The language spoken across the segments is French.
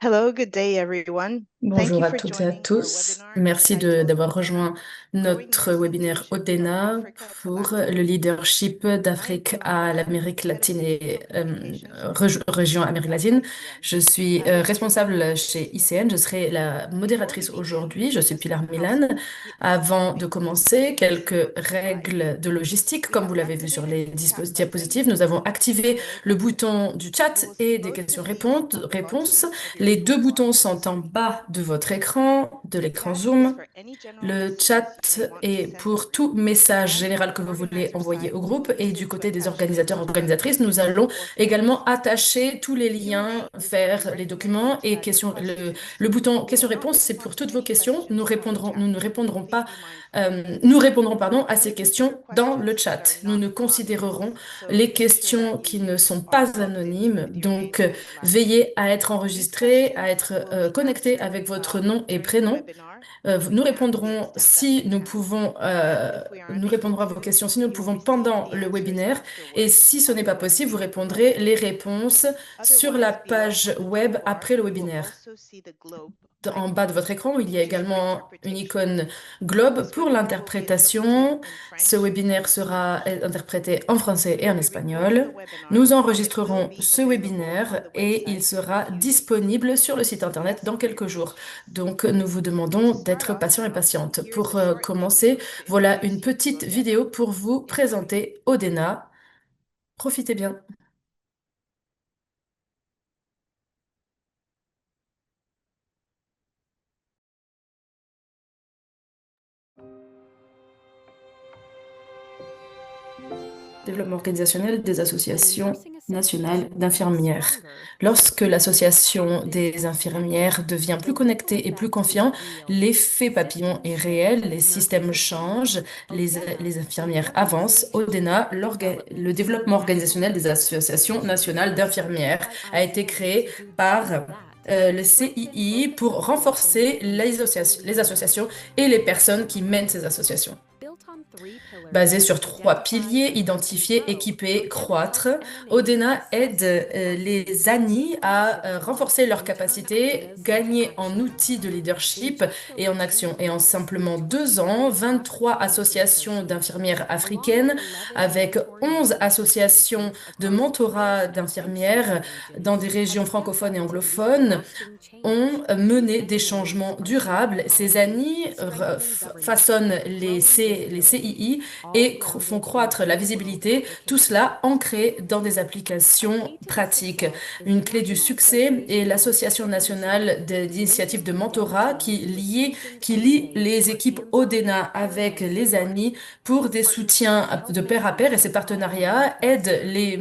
Hello, good day, everyone. Thank Bonjour you à for toutes et à joining our tous. webinar Merci entitled d'avoir rejoint Growing notre webinaire Association from ODENA Africa to pour Latin le America. leadership I am d'Afrique à Pilar, l'Amérique Head of latine et Digital Communications for région ICN Amérique latine. FICM. Je suis responsable chez ICN. Je serai la Before we modératrice begin, aujourd'hui. Je suis just some Pilar Milan. Avant de housekeeping. commencer, Please quelques subscribe. règles de logistique. We Comme have vous l'avez vu sur activated les the chat button diapositives, nous avons on the activé player le button. bouton du You chat will see et des both positions questions-réponses. on the bottom of your Les deux toolbar boutons on your sont en screen. bas de votre écran, de The l'écran chat is Zoom. for any general Le messages you chat may want to est send to pour the group. tout message And général on que the vous voulez organizer envoyer side, au we will groupe. use Et it du to côté des attach any organisateurs, documents organisatrices, nous allons or également files. attacher tous les liens Q&A is where we vers les recommend documents to et add your questions. le bouton We will not questions-réponses, c'est respond pour to toutes vos any questions. questions from the chat. Nous ne répondrons Please pas, be mindful. nous répondrons, pardon, à ces Only consider questions dans le questions that are chat. Nous not ne anonymous. considérerons So les make sure that questions qui you ne sont are pas logged in anonymes. with your Donc, name and last name. veillez à être These enregistré, à questions être will be connecté avec answered votre nom et during the prénom. webinar Nous and to the répondrons extent that si we nous can. pouvons, If we are nous unable répondrons à vos to, questions si nous le you'll pouvons receive pendant the le answers webinaire. Et afterwards si ce on n'est your pas possible, vous webpage répondrez remotely. les réponses sur la Otherwise, below page on the web toolbar, après le you will webinaire. also see the globe En bas icon, de votre écran, il y a which is for également une interpretation. icône globe This pour webinar will be interpreted l'interprétation. in Ce French and webinaire sera English. interprété en français We et will en be recording the espagnol. webinar Nous and it will enregistrerons be ce available on webinaire the et il website a sera few disponible sur le site minutes internet dans after quelques it jours. finishes. Donc, nous vous To demandons start d'être off patients et now, patientes. here's a Pour short commencer, video to voilà introduce une you to petite Odena. vidéo pour vous Enjoy. présenter Odena. Profitez bien. Développement organisationnel des associations nationales d'infirmières. Lorsque l'association des infirmières devient plus connectée et plus confiante, l'effet papillon est réel, les systèmes changent, les infirmières avancent. ODENA, le développement organisationnel des associations nationales d'infirmières, a été créé par le CII pour renforcer les associations et les personnes qui mènent ces associations. Basé sur trois piliers, identifier, équiper, croître, Odena aide les ANI à renforcer leurs capacités, gagner en outils de leadership et en action. Et en simplement 2 ans, 23 associations d'infirmières africaines avec 11 associations de mentorat d'infirmières dans des régions francophones et anglophones ont mené des changements durables. Ces ANI façonnent les CII et font croître la visibilité, tout cela ancré dans des applications pratiques. Une clé du succès est l'Association nationale d'initiatives de mentorat qui lie les équipes ODENA avec les ANI pour des soutiens de pair à pair et ces partenariats aident les,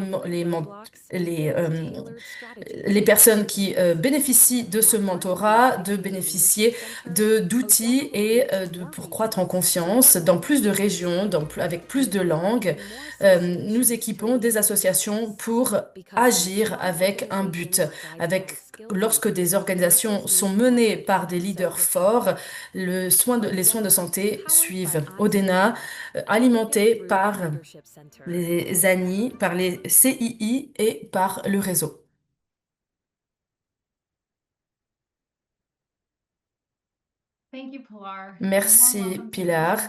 euh, les personnes qui bénéficient de ce mentorat de bénéficier d'outils et pour croître en confiance dans plus de régions, avec plus de langues. Nous équipons des associations pour agir avec un but. Lorsque des organisations sont menées par des leaders forts, les soins de santé suivent. Odena, alimenté par les ANI, par les CII et par le réseau. Merci Pilar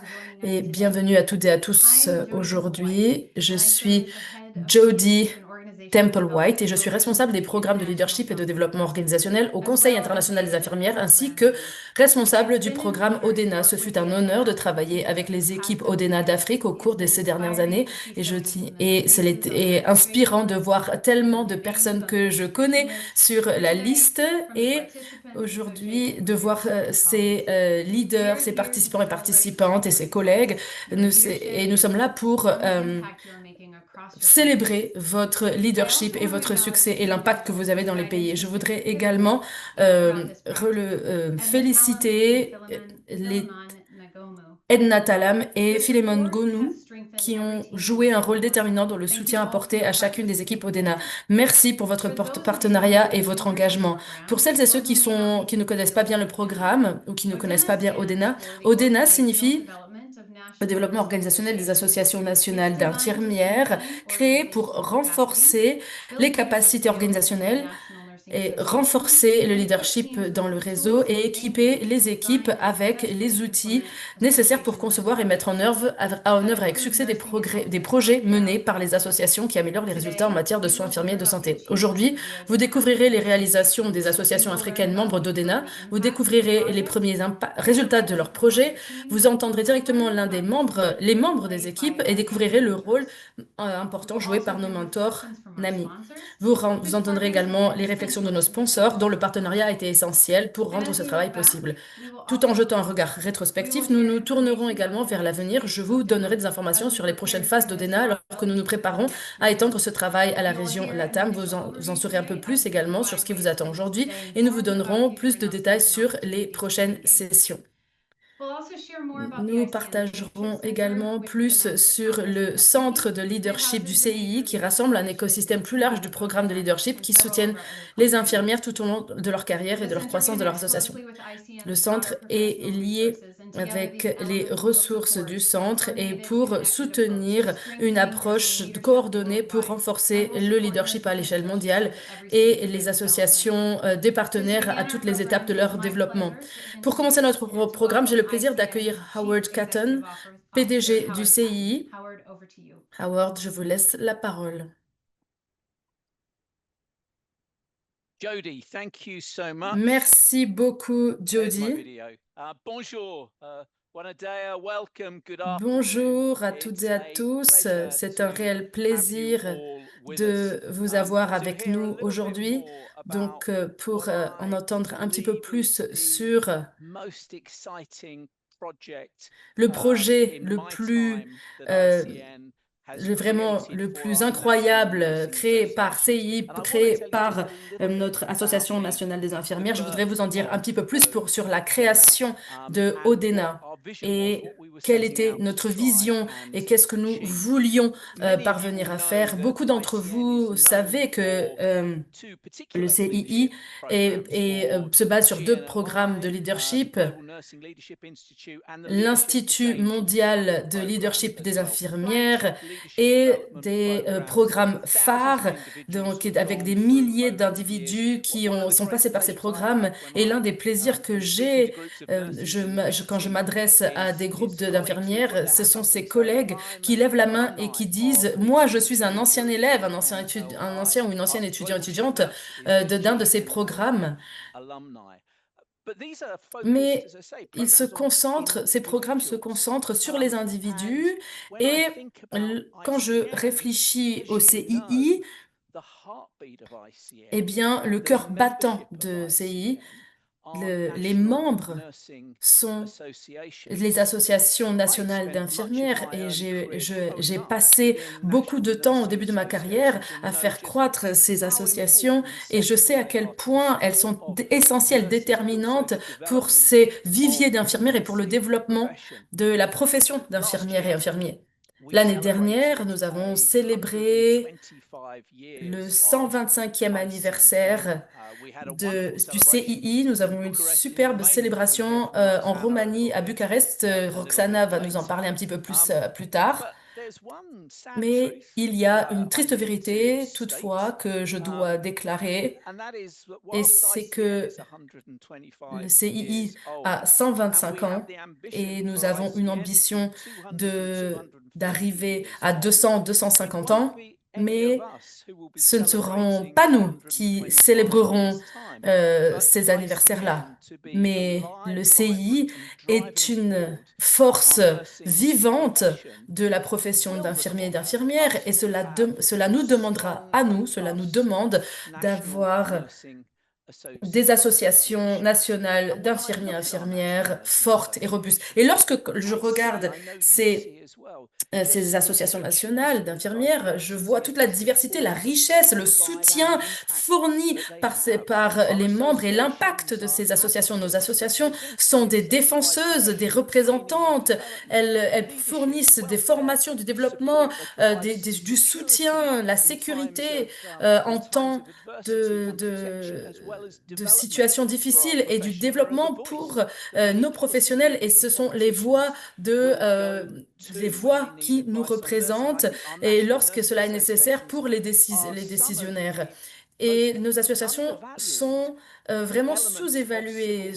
et bienvenue à toutes et à tous aujourd'hui. Je suis Jodie Temple White et je suis responsable des programmes de leadership et de développement organisationnel au Conseil international des infirmières ainsi que responsable du programme ODENA. Ce fut un honneur de travailler avec les équipes ODENA d'Afrique au cours de ces dernières années et c'est inspirant de voir tellement de personnes que je connais sur la liste et aujourd'hui de voir ces leaders, ces participants et participantes et ses collègues. Et nous sommes là pour célébrer votre leadership et votre succès et l'impact que vous avez dans les pays. Je voudrais également féliciter les Edna Talam et Philemon Gonou qui ont joué un rôle déterminant dans le soutien apporté à chacune des équipes ODENA. Merci pour votre partenariat et votre engagement. Pour celles et ceux qui ne connaissent pas bien le programme ou qui ne connaissent pas bien ODENA, ODENA signifie le développement organisationnel des associations nationales d'infirmières, créé pour renforcer les capacités organisationnelles et renforcer le leadership dans le réseau et équiper les équipes avec les outils nécessaires pour concevoir et mettre en œuvre avec succès des projets menés par les associations qui améliorent les résultats en matière de soins infirmiers et de santé. Aujourd'hui, vous découvrirez les réalisations des associations africaines membres d'ODENA, vous découvrirez les premiers résultats de leurs projets, vous entendrez directement les membres des équipes et découvrirez le rôle important joué par nos mentors NAMI. Vous entendrez également les réflexions de nos sponsors, dont le partenariat a été essentiel pour rendre ce travail possible. Tout en jetant un regard rétrospectif, nous nous tournerons également vers l'avenir. Je vous donnerai des informations sur les prochaines phases d'ODENA alors que nous nous préparons à étendre ce travail à la région LATAM. Vous en saurez un peu plus également sur ce qui vous attend aujourd'hui et nous vous donnerons plus de détails sur les prochaines sessions. Nous partagerons également plus sur le centre de leadership du CII qui rassemble un écosystème plus large de programmes de leadership qui soutiennent les infirmières tout au long de leur carrière et de leur croissance de leur association. Le centre est lié avec les ressources du centre et pour soutenir une approche coordonnée pour renforcer le leadership à l'échelle mondiale et les associations des partenaires à toutes les étapes de leur développement. Pour commencer notre programme, j'ai le plaisir d'accueillir Howard Catton, PDG du CII. Howard, je vous laisse la parole. Jody, thank you so much. Merci beaucoup, There's my Jody. video. Bonjour, Wanadea, welcome, good Bonjour à afternoon. toutes It's et à a tous. pleasure C'est un to réel have you plaisir all with de us, vous avoir to avec hear a nous little bit aujourd'hui. more Donc, about pour what en I entendre un petit peu believe plus is the sur most exciting project le projet in le my plus time that euh, ICN has vraiment created le for plus our national incroyable nursing créé par associations. CI, And I want to créé tell you just par a little bit notre about Association nationale des the infirmières. Je voudrais vous birth en dire un petit peu plus of sur la ODENA, création de and what ODENA our vision was, et what we were quelle setting était out to notre try vision and et qu'est-ce que nous achieve. voulions Many of you parvenir will à know faire. that Beaucoup d'entre ICN is vous known savez que for two le particular CII leadership programs for se base sur deux programmes de GNMI, the leadership, Global Nursing Leadership Institute, and the Leadership for l'Institut Change mondial de program leadership as des well. infirmières Flagship leadership et development des programs programmes for thousands of phares, individuals donc who've avec gone des through milliers over the years. d'individus qui One of the sont great passés par ces pleasures I programmes. have when Et l'un I des plaisirs que am speaking to j'ai groups of nurses in quand je meeting m'adresse à des groupes is colleagues who put d'infirmières, their ce hands sont up ces and say, collègues I'm qui lèvent an la main et alumni qui of disent, moi, je suis un particular ancien group élève, in NLI. ou une ancienne étudiant, Global Chief étudiante Nurse is just d'un de ces GNNI programmes. alumni. But these are focused, Mais as I say, programs on ces programmes se individuals. concentrent sur les And individus when I et think about quand je ICN, réfléchis au as you CII, know, the heartbeat of eh ICN, bien, le the cœur battant membership of de CII, ICN are les national membres nursing sont les associations. associations I nationales spent much of d'infirmières my et early career growing j'ai up passé in beaucoup de national temps au nursing début de ma carrière associations and à know faire just croître ces how associations important and et je sais central à they quel are to the point elles support sont of essentielles, nurses, but also déterminantes the pour development ces of viviers the d'infirmières et pour le nursing développement profession. de la profession Last d'infirmière et year, infirmier. we L'année celebrated dernière, nous avons a célébré 125 le years of 125e ICN. anniversaire We had a wonderful du celebration CII. Nous in avons une Bucharest in superbe Romania. We're going to hear célébration from en Roxana a Roumanie, little à bit Bucarest. a little Roxana bit va nous en later. parler un petit peu plus tard. But there's one sad Mais truth il y a une I triste need to vérité, toutefois, state, que je dois déclarer, and that is that et whilst c'est ICN que is 125 le CII years old, a and 125 we have ans the ambition et nous for avons une ICN to be ambition 200 and 250 d'arriver years à old, 200, it 250 won't ans, be any of mais us who will be ce ne seront celebrating pas nous qui 125 in célébrerons its time, but ces anniversaires-là, ICN to be the mais le live, vibrant CII and driving est une force force our nursing vivante profession de la profession will d'infirmier et require d'infirmière, us et to have cela nous demandera strong, à nous, cela nous robust demande national d'avoir nursing des associations associations. nationales And when I d'infirmiers et look at our national infirmières nursing fortes et robustes. Et associations, lorsque je I see, regarde and I know you ces see as well, ces just the associations richness nationales of d'infirmières, je vois toute la diversity, the diversité, la force they richesse, le provide, and soutien the impact fourni that they par have. Our les membres et l'impact associations de are ces associations. Nos advocates, associations sont des representatives. They provide défenseuses, des professional training and représentantes. development, Elles leadership, fournissent des welfare, formations, du développement, support. They provide du security soutien, la in times sécurité of en temps adversity and protection, as well as de development situations for our difficiles et du profession. They're the développement pour voice, the nos people who professionnels. Et lead and ce sont les voix politicians will go les to when they voix need qui nous advice on nursing. I représentent think our et national lorsque nursing cela est nécessaire associations pour are les some of décisionnaires. the Et nos associations sont vraiment sous-évaluées,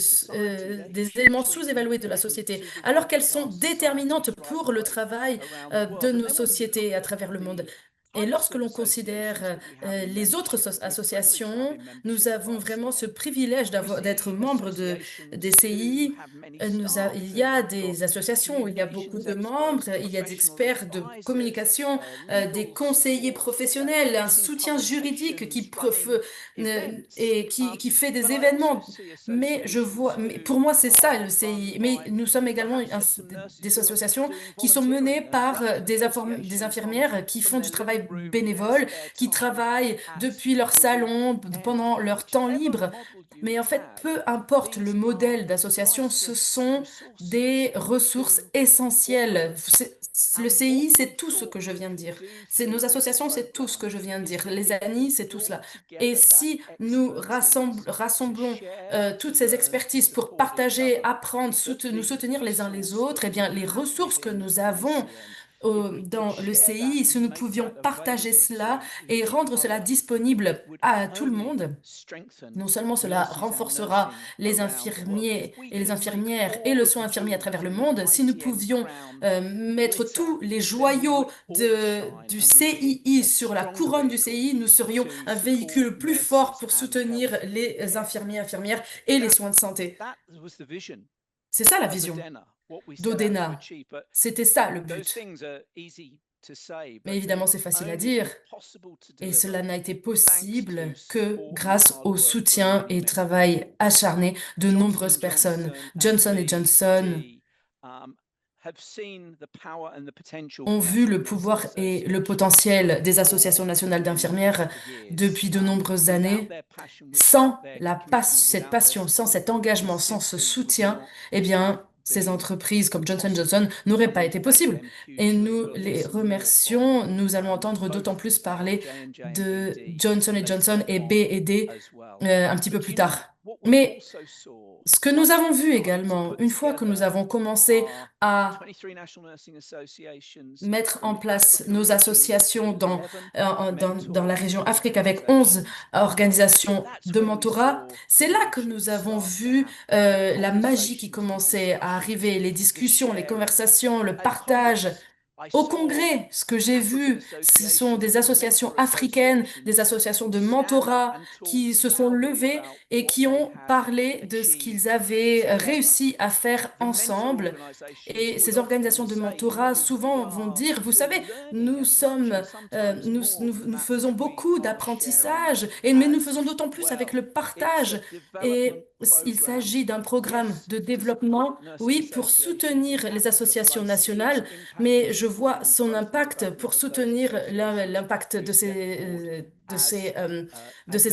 des éléments sous-évalués de la société, alors qu'elles sont déterminantes pour le travail de nos sociétés à travers le monde. Et lorsque l'on considère les autres associations, nous avons vraiment ce privilège d'être membre des CI. Il y a des associations où il y a beaucoup de membres, il y a des experts de communication, des conseillers professionnels, un soutien juridique qui fait des événements. Mais pour moi, c'est ça le CI. Mais nous sommes également des associations qui sont menées par des infirmières qui font du travail bénévole, qui travaillent depuis leur salon, pendant leur temps libre. Mais en fait, peu importe le modèle d'association, ce sont des ressources essentielles. Le CI, c'est tout ce que je viens de dire. C'est nos associations, c'est tout ce que je viens de dire. Les ANI, c'est tout cela. Et si nous rassemblons toutes ces expertises pour partager, apprendre, nous soutenir les uns les autres, eh bien, les ressources que nous avons dans le CI, si nous pouvions partager cela et rendre cela disponible à tout le monde, non seulement cela renforcera les infirmiers et les infirmières et le soin infirmier à travers le monde, si nous pouvions mettre tous les joyaux du CII sur la couronne du CI, nous serions un véhicule plus fort pour soutenir les infirmiers, infirmières et les soins de santé. C'est ça la vision d'Odena. C'était ça le but. Mais évidemment, c'est facile à dire. Et cela n'a été possible que grâce au soutien et travail acharné de nombreuses personnes. Johnson Johnson ont vu le pouvoir et le potentiel des associations nationales d'infirmières depuis de nombreuses années. Sans cette passion, sans cet engagement, sans ce soutien, eh bien, ces entreprises comme Johnson Johnson n'auraient pas été possibles. Et nous les remercions. Nous allons entendre d'autant plus parler de Johnson Johnson et B&D un petit peu plus tard. Mais ce que nous avons vu également, une fois que nous avons commencé à mettre en place nos associations dans la région Afrique avec 11 organisations de mentorat, c'est là que nous avons vu la magie qui commençait à arriver, les discussions, les conversations, le partage. Au Congrès, ce que j'ai vu, ce sont des associations africaines, des associations de mentorat qui se sont levées et qui ont parlé de ce qu'ils avaient réussi à faire ensemble. Et ces organisations de mentorat souvent vont dire, vous savez, nous faisons beaucoup d'apprentissage, mais nous faisons d'autant plus avec le partage. Et il s'agit d'un programme de développement, oui, pour soutenir les associations nationales, mais je vois son impact pour soutenir l'impact de ces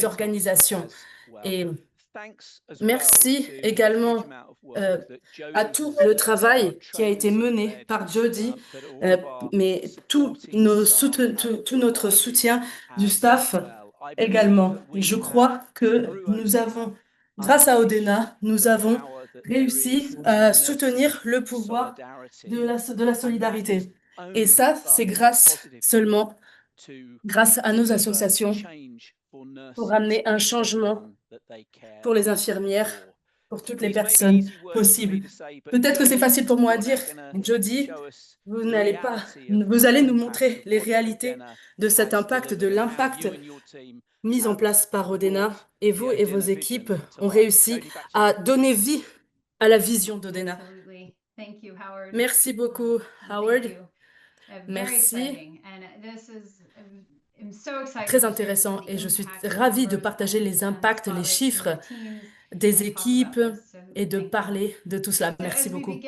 organisations. Et merci également à tout le travail qui a été mené par Jody, mais tout notre soutien du staff également. Je crois que grâce à Odena, nous avons réussi à soutenir le pouvoir de la solidarité. Et ça, c'est seulement grâce à nos associations pour amener un changement pour les infirmières, pour toutes les personnes possibles. Peut-être que c'est facile pour moi à dire, Jody, vous allez nous montrer les réalités de cet impact, de l'impact mis en place par Odena, et vous et vos équipes ont réussi à donner vie à la vision d'Odena. Merci beaucoup, Howard. Merci. Très intéressant et je suis ravie de partager les impacts, les chiffres des équipes et de parler de tout cela. Merci beaucoup.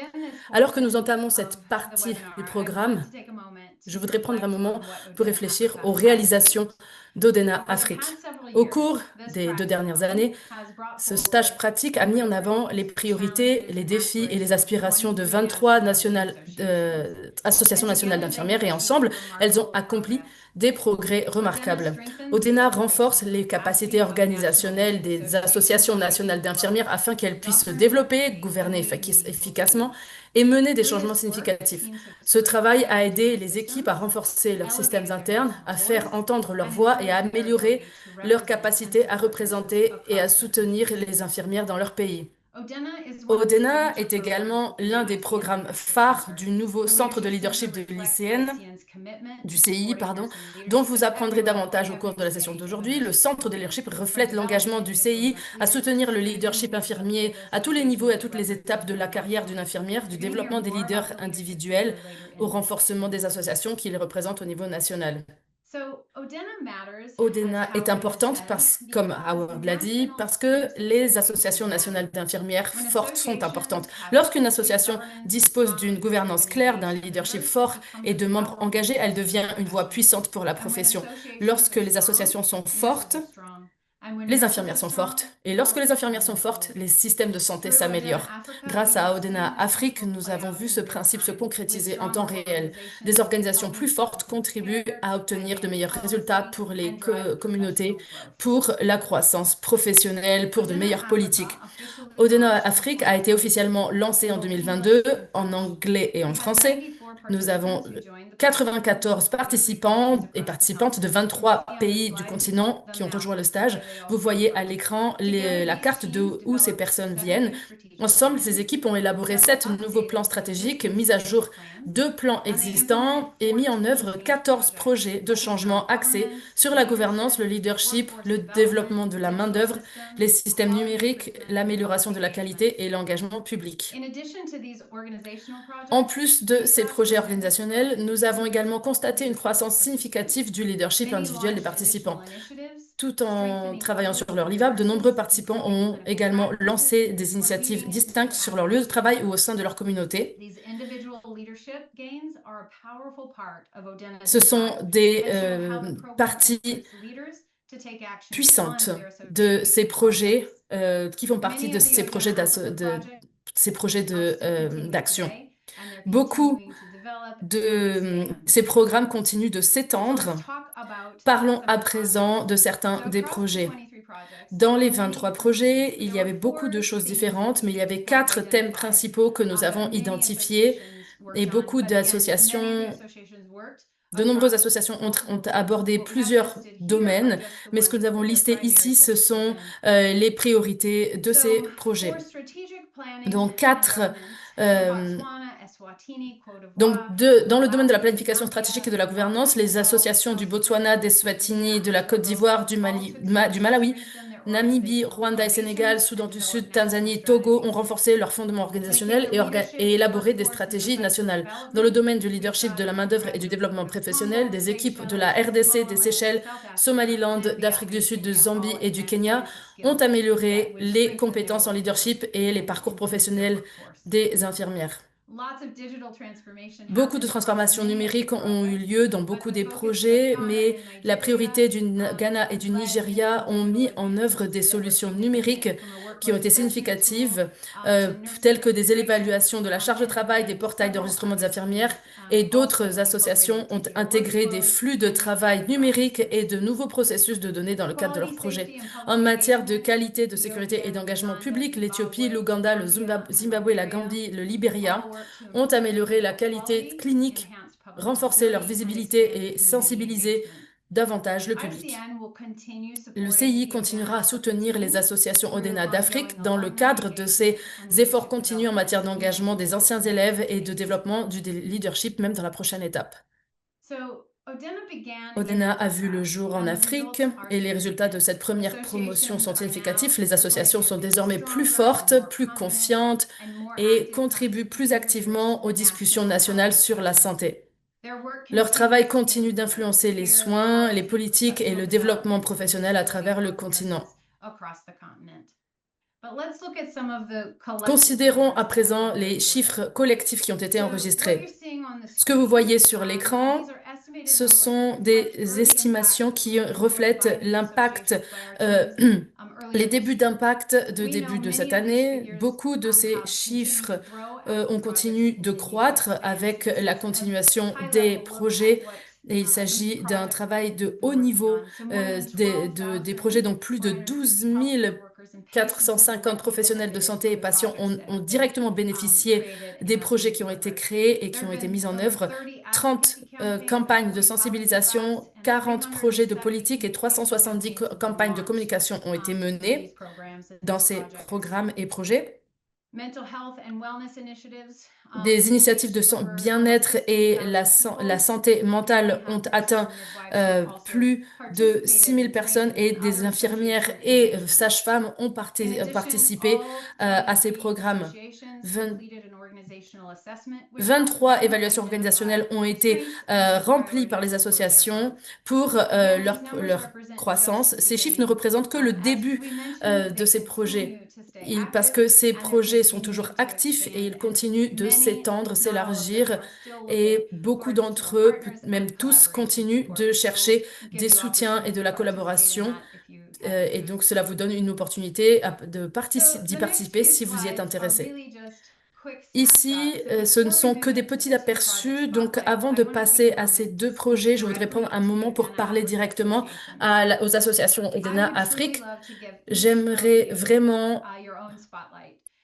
Alors que nous entamons cette partie du programme, je voudrais prendre un moment pour réfléchir aux réalisations d'Odena Afrique. Au cours des 2 dernières années, ce stage pratique a mis en avant les priorités, les défis et les aspirations de 23 associations nationales d'infirmières et ensemble, elles ont accompli des progrès remarquables. ODENA renforce les capacités organisationnelles des associations nationales d'infirmières afin qu'elles puissent se développer, gouverner efficacement et mener des changements significatifs. Ce travail a aidé les équipes à renforcer leurs systèmes internes, à faire entendre leur voix et à améliorer leur capacité à représenter et à soutenir les infirmières dans leur pays. ODENA est également l'un des programmes phares du nouveau centre de leadership de l'ICN, du CI, pardon, dont vous apprendrez davantage au cours de la session d'aujourd'hui. Le centre de leadership reflète l'engagement du CI à soutenir le leadership infirmier à tous les niveaux et à toutes les étapes de la carrière d'une infirmière, du développement des leaders individuels au renforcement des associations qui les représentent au niveau national. ODENA est importante comme Howard l'a dit, parce que les associations nationales d'infirmières fortes sont importantes. Lorsqu'une association dispose d'une gouvernance claire, d'un leadership fort et de membres engagés, elle devient une voix puissante pour la profession. Lorsque les associations sont fortes, les infirmières sont fortes. Et lorsque les infirmières sont fortes, les systèmes de santé s'améliorent. Grâce à ODENA Afrique, nous avons vu ce principe se concrétiser en temps réel. Des organisations plus fortes contribuent à obtenir de meilleurs résultats pour les communautés, pour la croissance professionnelle, pour de meilleures politiques. ODENA Afrique a été officiellement lancé en 2022 en anglais et en français. Nous avons 94 participants et participantes de 23 pays du continent qui ont rejoint le stage. Vous voyez à l'écran la carte de où ces personnes viennent. Ensemble, ces équipes ont élaboré 7 nouveaux plans stratégiques, mis à jour 2 plans existants et mis en œuvre 14 projets de changement axés sur la gouvernance, le leadership, le développement de la main-d'œuvre, les systèmes numériques, l'amélioration de la qualité et l'engagement public. En plus de ces projets organisationnels, nous avons également constaté une croissance significative du leadership individuel des participants. Tout en travaillant sur leur livable, de nombreux participants ont également lancé des initiatives distinctes sur leur lieu de travail ou au sein de leur communauté. Ce sont des parties puissantes de ces projets qui font partie de ces projets d'action. Beaucoup de ces programmes continuent de s'étendre. Parlons à présent de certains des projets. Dans les 23 projets, il y avait beaucoup de choses différentes, mais il y avait 4 thèmes principaux que nous avons identifiés et beaucoup d'associations, de nombreuses associations ont abordé plusieurs domaines, mais ce que nous avons listé ici, ce sont les priorités de ces projets. Donc, dans le domaine de la planification stratégique et de la gouvernance, les associations du Botswana, d'Eswatini, de la Côte d'Ivoire, du Malawi, Namibie, Rwanda et Sénégal, Soudan du Sud, Tanzanie et Togo ont renforcé leur fondement organisationnel et élaboré des stratégies nationales. Dans le domaine du leadership, de la main-d'œuvre et du développement professionnel, des équipes de la RDC, des Seychelles, Somaliland, d'Afrique du Sud, de Zambie et du Kenya ont amélioré les compétences en leadership et les parcours professionnels des infirmières. Beaucoup de transformations numériques ont eu lieu dans beaucoup des projets, mais la priorité du Ghana et du Nigeria ont mis en œuvre des solutions numériques qui ont été significatives, telles que des évaluations de la charge de travail, des portails d'enregistrement des infirmières, et d'autres associations ont intégré des flux de travail numériques et de nouveaux processus de données dans le cadre de leurs projets. En matière de qualité, de sécurité et d'engagement public, l'Éthiopie, l'Ouganda, le Zimbabwe, la Gambie, le Libéria ont amélioré la qualité clinique, renforcé leur visibilité et sensibilisé davantage le public. Le CI continuera à soutenir les associations ODENA d'Afrique dans le cadre de ses efforts continus en matière d'engagement des anciens élèves et de développement du leadership, même dans la prochaine étape. ODENA a vu le jour en Afrique et les résultats de cette première promotion sont significatifs. Les associations sont désormais plus fortes, plus confiantes et contribuent plus activement aux discussions nationales sur la santé. Leur travail continue d'influencer les soins, les politiques et le développement professionnel à travers le continent. Considérons à présent les chiffres collectifs qui ont été enregistrés. Ce que vous voyez sur l'écran, ce sont des estimations qui reflètent l'impact, les débuts d'impact de début de cette année. Beaucoup de ces chiffres ont continué de croître avec la continuation des projets Et il s'agit d'un travail de haut niveau des projets, donc plus de 12 450 professionnels de santé et patients ont directement bénéficié des projets qui ont été créés et qui ont été mis en œuvre. 30 campagnes de sensibilisation, 40 projets de politique et 370 campagnes de communication ont été menées dans ces programmes et projets. Des initiatives de bien-être et la santé mentale ont atteint plus de 6 000 personnes et des infirmières et sages-femmes ont participé à ces programmes. 23 évaluations organisationnelles ont été remplies par les associations pour leur croissance. Ces chiffres ne représentent que le début de ces projets. Parce que ces projets sont toujours actifs et ils continuent de s'étendre, s'élargir et beaucoup d'entre eux, même tous, continuent de chercher des soutiens et de la collaboration. Et donc, cela vous donne une opportunité d'y participer si vous y êtes intéressé. Ici, ce ne sont que des petits aperçus. Donc, avant de passer à ces deux projets, je voudrais prendre un moment pour parler directement aux associations EDENA Afrique. J'aimerais vraiment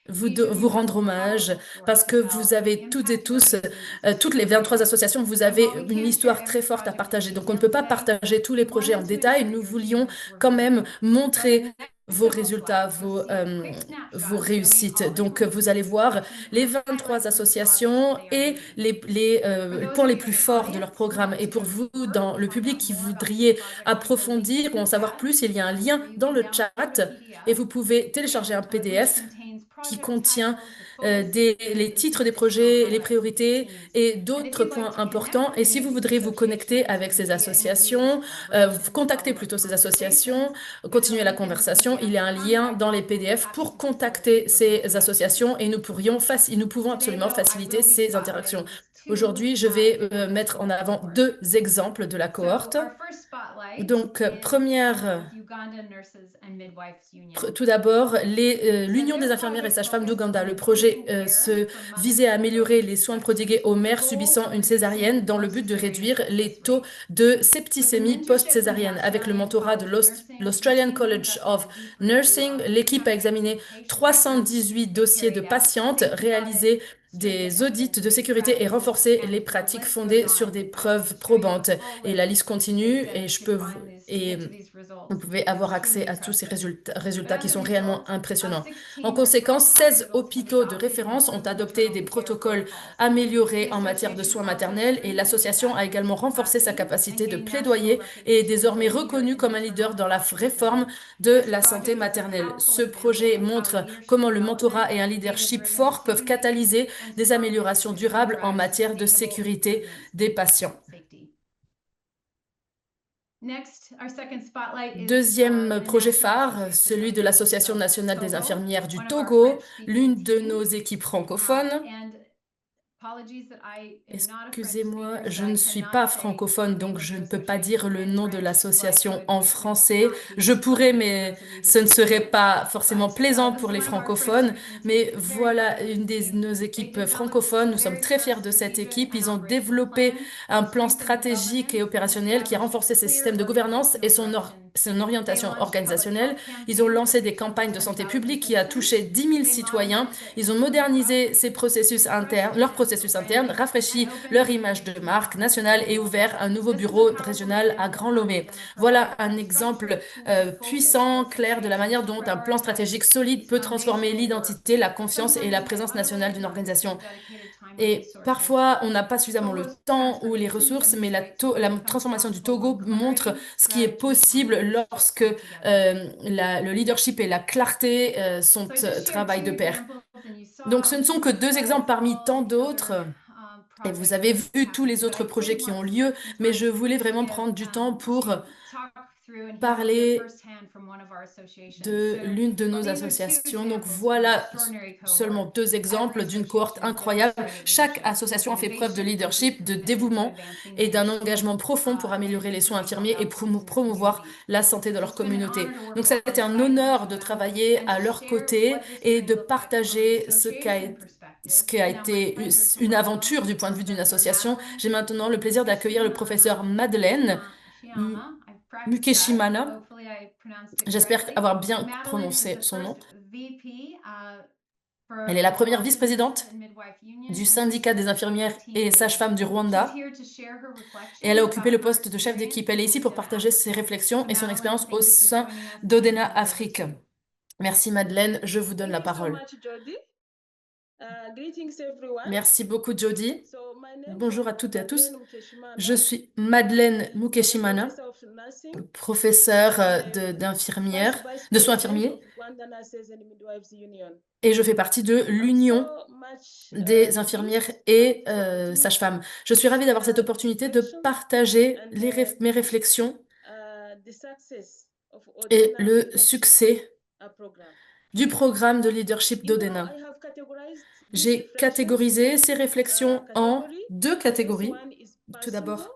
vous rendre hommage parce que vous avez toutes et tous, toutes les 23 associations, vous avez une histoire très forte à partager. Donc, on ne peut pas partager tous les projets en détail. Nous voulions quand même montrer vos résultats, vos réussites. Donc, vous allez voir les 23 associations et les points les plus forts de leur programme. Et pour vous, dans le public qui voudriez approfondir ou en savoir plus, il y a un lien dans le chat et vous pouvez télécharger un PDF qui contient les titres des projets, les priorités et d'autres points importants. Et si vous voudrez vous connecter avec ces associations, contacter plutôt ces associations, continuer la conversation, il y a un lien dans les PDF pour contacter ces associations et nous pouvons absolument faciliter ces interactions. Aujourd'hui, je vais mettre en avant deux exemples de la cohorte. Donc, tout d'abord, l'Union des infirmières et sages-femmes d'Ouganda. Le projet se visait à améliorer les soins prodigués aux mères subissant une césarienne dans le but de réduire les taux de septicémie post-césarienne. Avec le mentorat de l'Australian College of Nursing, l'équipe a examiné 318 dossiers de patientes, réalisé des audits de sécurité et renforcé les pratiques fondées sur des preuves probantes. Et la liste continue et vous pouvez avoir accès à tous ces résultats qui sont réellement impressionnants. En conséquence, 16 hôpitaux de référence ont adopté des protocoles améliorés en matière de soins maternels et l'association a également renforcé sa capacité de plaidoyer et est désormais reconnue comme un leader dans la réforme de la santé maternelle. Ce projet montre comment le mentorat et un leadership fort peuvent catalyser des améliorations durables en matière de sécurité des patients. Deuxième projet phare, celui de l'Association nationale des infirmières du Togo, l'une de nos équipes francophones. Excusez-moi, je ne suis pas francophone, donc je ne peux pas dire le nom de l'association en français. Je pourrais, mais ce ne serait pas forcément plaisant pour les francophones. Mais voilà nos équipes francophones. Nous sommes très fiers de cette équipe. Ils ont développé un plan stratégique et opérationnel qui a renforcé ses systèmes de gouvernance et son orientation organisationnelle. Ils ont lancé des campagnes de santé publique qui a touché 10 000 citoyens. Ils ont modernisé leurs processus internes, rafraîchi leur image de marque nationale et ouvert un nouveau bureau régional à Grand Lomé. Voilà un exemple puissant, clair de la manière dont un plan stratégique solide peut transformer l'identité, la confiance et la présence nationale d'une organisation. Et parfois, on n'a pas suffisamment le temps ou les ressources, mais la transformation du Togo montre ce qui est possible lorsque le leadership et la clarté travaillent de pair. Donc, ce ne sont que deux exemples parmi tant d'autres. Et vous avez vu tous les autres projets qui ont lieu, mais je voulais vraiment prendre du temps pour parler de l'une de nos associations. Donc voilà seulement deux exemples d'une cohorte incroyable. Chaque association a fait preuve de leadership, de dévouement et d'un engagement profond pour améliorer les soins infirmiers et promouvoir la santé de leur communauté. Donc ça a été un honneur de travailler à leur côté et de partager ce qui a été une aventure du point de vue d'une association, j'ai maintenant le plaisir d'accueillir le professeur Madeleine M- Mukeshimana. J'espère avoir bien prononcé son nom. Elle est la première vice-présidente du syndicat des infirmières et sages-femmes du Rwanda et elle a occupé le poste de chef d'équipe. Elle est ici pour partager ses réflexions et son expérience au sein d'Odena Afrique. Merci Madeleine, je vous donne la Thank you so parole. much, Jody. Greetings, everyone. Merci beaucoup Jody. So, my name Bonjour à is toutes et à tous. Madeleine Mukeshimana. Je suis Madeleine I'm a Mukeshimana, professor of nursing professeure and d'infirmière, first vice de soins president infirmiers, of Rwanda Nurses and Midwives Union. et je fais partie de I'm l'Union so much des infirmières pleased et having this opportunity sages-femmes. Je suis ravie d'avoir cette opportunité de reflection partager and mes réflexions the success of et Odena le leadership succès program. du programme de leadership You know, d'Odena. I have categorized these J'ai reflections catégorisé ces in réflexions en category. deux The first catégories. one is Tout personal, d'abord,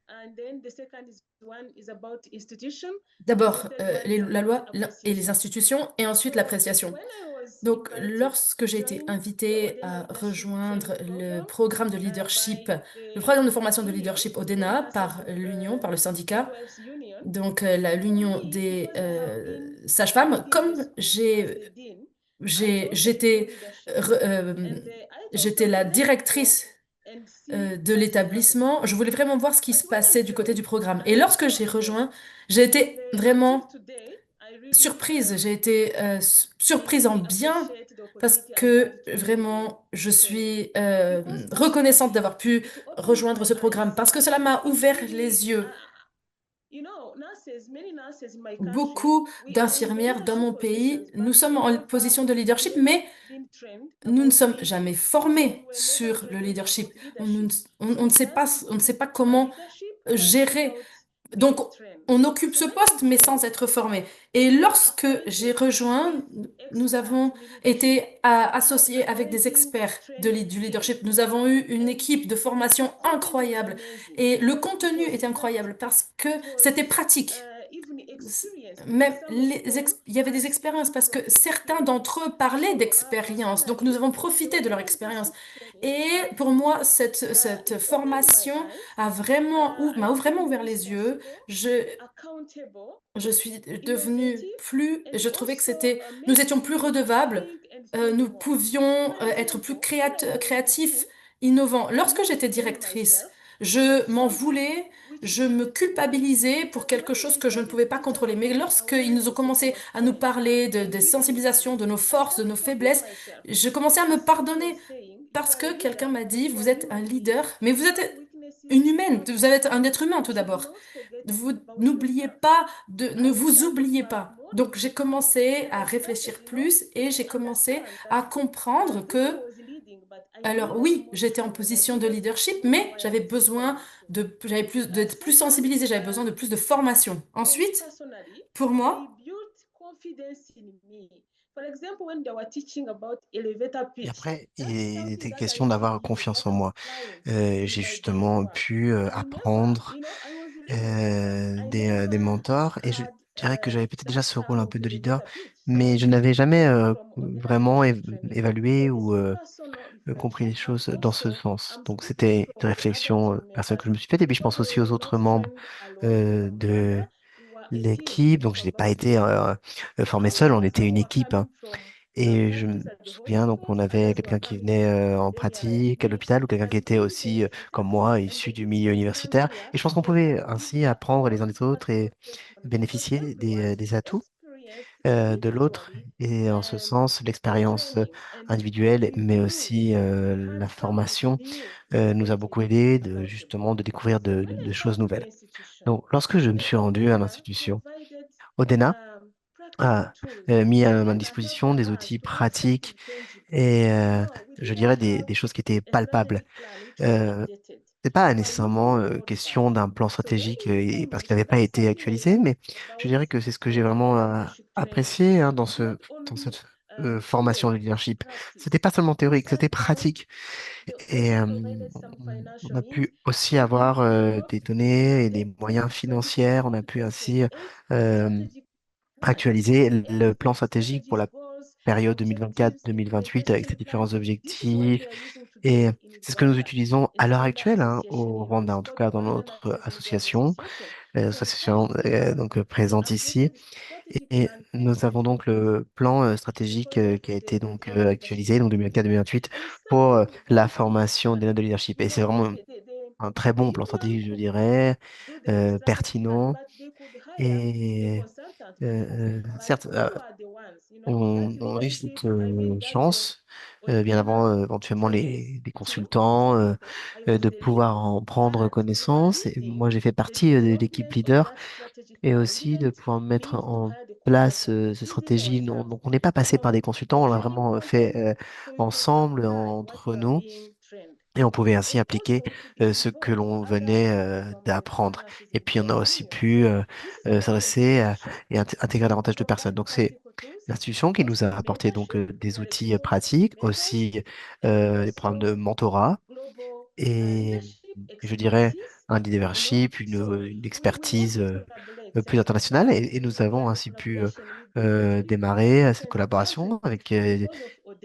and then the second one is about institution. d'abord The third one is la about loi et les appreciation. institutions, et ensuite So, l'appréciation. when I was Donc, invited lorsque to j'ai été join the invitée Odena à Leadership rejoindre Training le Program programme de leadership, by le programme de the formation de union, leadership Rwanda ODENA par Nurses l'Union, par le syndicat, Midwives Union, donc for l'Union me, des because I have been sages-femmes, working in the comme school as the dean, I also do leadership. And I thought j'étais of la learning from directrice and see de what's happening. l'établissement, je voulais vraiment voir ce qui But se when I passait du côté du joined, programme. I Et was lorsque so j'ai amazed. rejoint, j'ai été And until vraiment today, I really surprise. J'ai été surprise en bien appreciate the parce opportunity I que had to join vraiment je the training. suis Because reconnaissante personally, d'avoir pu it opened rejoindre my ce programme eyes. parce que cela m'a It ouvert really, les yeux. you know, nurses, many nurses in my country, Beaucoup we are in the d'infirmières dans leadership mon pays, positions, nous but sommes we en never position de leadership, really mais been trained nous ne about sommes leading. jamais We formés were never sur le trained leadership. about leadership. On ne So sait pas, just on ne sait do pas comment leadership, but gérer. without Donc, being trained. on occupe So ce when I poste, mais sans joined, être formé. Et we were lorsque j'ai appointed rejoint, with nous experts avons in leadership. été We had associés avec des amazing experts training du team. leadership. Nous avons eu une And équipe de the formation content was incroyable. amazing Et le because it contenu was était incroyable practical. parce que It was c'était pratique. even experience because Même some of them il y avait had des expériences parce que hands-on certains experience. d'entre eux parlaient So d'expérience. Donc, nous personally, avons the profité de leur Odena expérience. leadership training Et pour moi, cette it opened my formation eyes. a vraiment, I m'a vraiment became ouvert les yeux. responsible, accountable, Je suis devenue innovative, plus, and je trouvais que also nous making étions plus me redevables, think and feel nous more. pouvions For être plus example, when I was the dean, créatifs, innovants. I Lorsque used to j'étais blame directrice, myself je m'en sometimes, voulais, which je is me true. culpabilisais pour But quelque when chose we que je ne started pouvais pas to contrôler. develop Mais lorsqu'ils nous ont awareness of commencé our à nous strengths parler and des weaknesses, sensibilisations, de nos I forces, de started nos to forgive faiblesses, myself je commençais à me because people were pardonner saying you parce are a que quelqu'un leader, m'a but dit, you vous are êtes un human being. leader, mais vous You êtes have weaknesses, une humaine, but vous êtes un être humain you tout should d'abord. not forget Vous about n'oubliez yourself. pas ne I vous started oubliez my pas. Donc j'ai morning commencé and à I réfléchir started, plus et j'ai to commencé understand that à comprendre even though que, I was leading, but I alors needed oui, more j'étais en training. I position de needed leadership, more mais j'avais awareness of what I besoin was doing. d'être plus Second, sensibilisée, j'avais besoin de plus de formation. for me Ensuite, personally, pour they moi, built confidence in me. For example, when they were teaching about elevator Et pitch, après, that's il something était that I question never d'avoir knew confiance as en I was moi. flying in J'ai my daily justement work. pu I never, apprendre I was leading, but I des never mentors et je had dirais que j'avais peut-être déjà that ce rôle un of peu de leader, elevator pitch. mais So je n'avais it jamais came from Odena vraiment Leadership Training. évalué So this ou is personal compris les reflection, but choses dans ce also sens. I'm Donc speaking c'était une from the other réflexion team personnelle que je members me suis faite et puis je because pense I aussi aux was autres not membres trained alone. In de Rwanda, we were a team l'équipe. Donc of je n'ai pas about été 10. formé seul, on Others était who une were équipe, hein. coming from Et je me practice at the souviens, donc hospital, on avait others were quelqu'un qui coming venait from en academia like pratique à me, l'hôpital ou quelqu'un qui and était these aussi, comme educators moi, and the issu du milieu participants universitaire. here, Et je pense qu'on they pouvait can give ainsi apprendre les uns des autres et perspective on it because bénéficier everyone des atouts experienced de l'autre. individually Et en ce sens, the l'expérience training and individuelle, we mais grew. aussi We la had time to formation build nous a beaucoup collectively aidé accountable. justement de découvrir So when I de choses come to the nouvelles. institution, Donc, lorsque je me the suis rendu à Odena l'institution, provided Odena practical a tools mis à ma that disposition enabled des us outils to do pratiques something tangible. et We je didn't dirais have des choses qui étaient a palpables. strategic plan which was Euh, updated. c'est pas We were nécessairement using the old question plan. d'un plan So when stratégique you parce finish, qu'il n'avait pas that's été something I actualisé, mais loved je about dirais que c'est ce que j'ai vraiment Odena leadership training. apprécié hein, It's not dans only cette formation de theory, leadership. C'était practice. pas seulement We théorique, c'était sat down. pratique. The Et Odena provided some on financial a means pu aussi for avoir individuals des to données et des get moyens financiers. On a pu to ainsi create euh, strategic plans, actualiser create le plan stratégique pour strategic goals, période This the 2024-2028 avec ces différents facilitator. This is what objectifs. we are using Et today in c'est ce que nous Uganda. utilisons à l'heure Some other actuelle hein, association au in Rwanda, en tout cas Lesotho, dans another notre association, association. So l'association donc présente I'm ici. using strategic Et plan nous avons donc le plan stratégique qui a été the donc cover the actualisé, donc facilitators. 2024-2028, And it's pour something la very key. formation des notes de leadership. Et You c'est know, vraiment un très bon the plan human stratégique, je could dirais, do the strategy part, pertinent. but they could hire a Et consultant to do. But certes, who are the ones, on a eu cette leadership, I mean, that's chance, bien avant in-house éventuellement process. les You consultants, I was de the lead, pouvoir en prendre but we are connaissance. Et missing moi, j'ai fait the partie de l'équipe development of leader that strategic et plan. We aussi de didn't pouvoir mettre begin to en hire the place consultant. ces We did it stratégies. ourselves. Donc, on n'est pas passé par So des consultants, on the l'a training vraiment fait content, so you could ensemble apply what entre you are nous. being trained. Et on pouvait ainsi And appliquer also it could ce que involve l'on other venait people from d'apprendre. businesses Et in puis, on the a aussi area. pu This is the s'adresser institution. et intégrer We davantage de personnes. provide Donc, c'est practical tools, l'institution qui nous a also apporté donc mentorship, des outils like pratiques, mentors, aussi and des programmes de also mentorat global et leadership je dirais expertise. un You know, leadership, so une we want expertise to collaborate. plus internationale. Et nous avons Where the ainsi pu collaboration will be totally démarrer cette different collaboration countries avec because of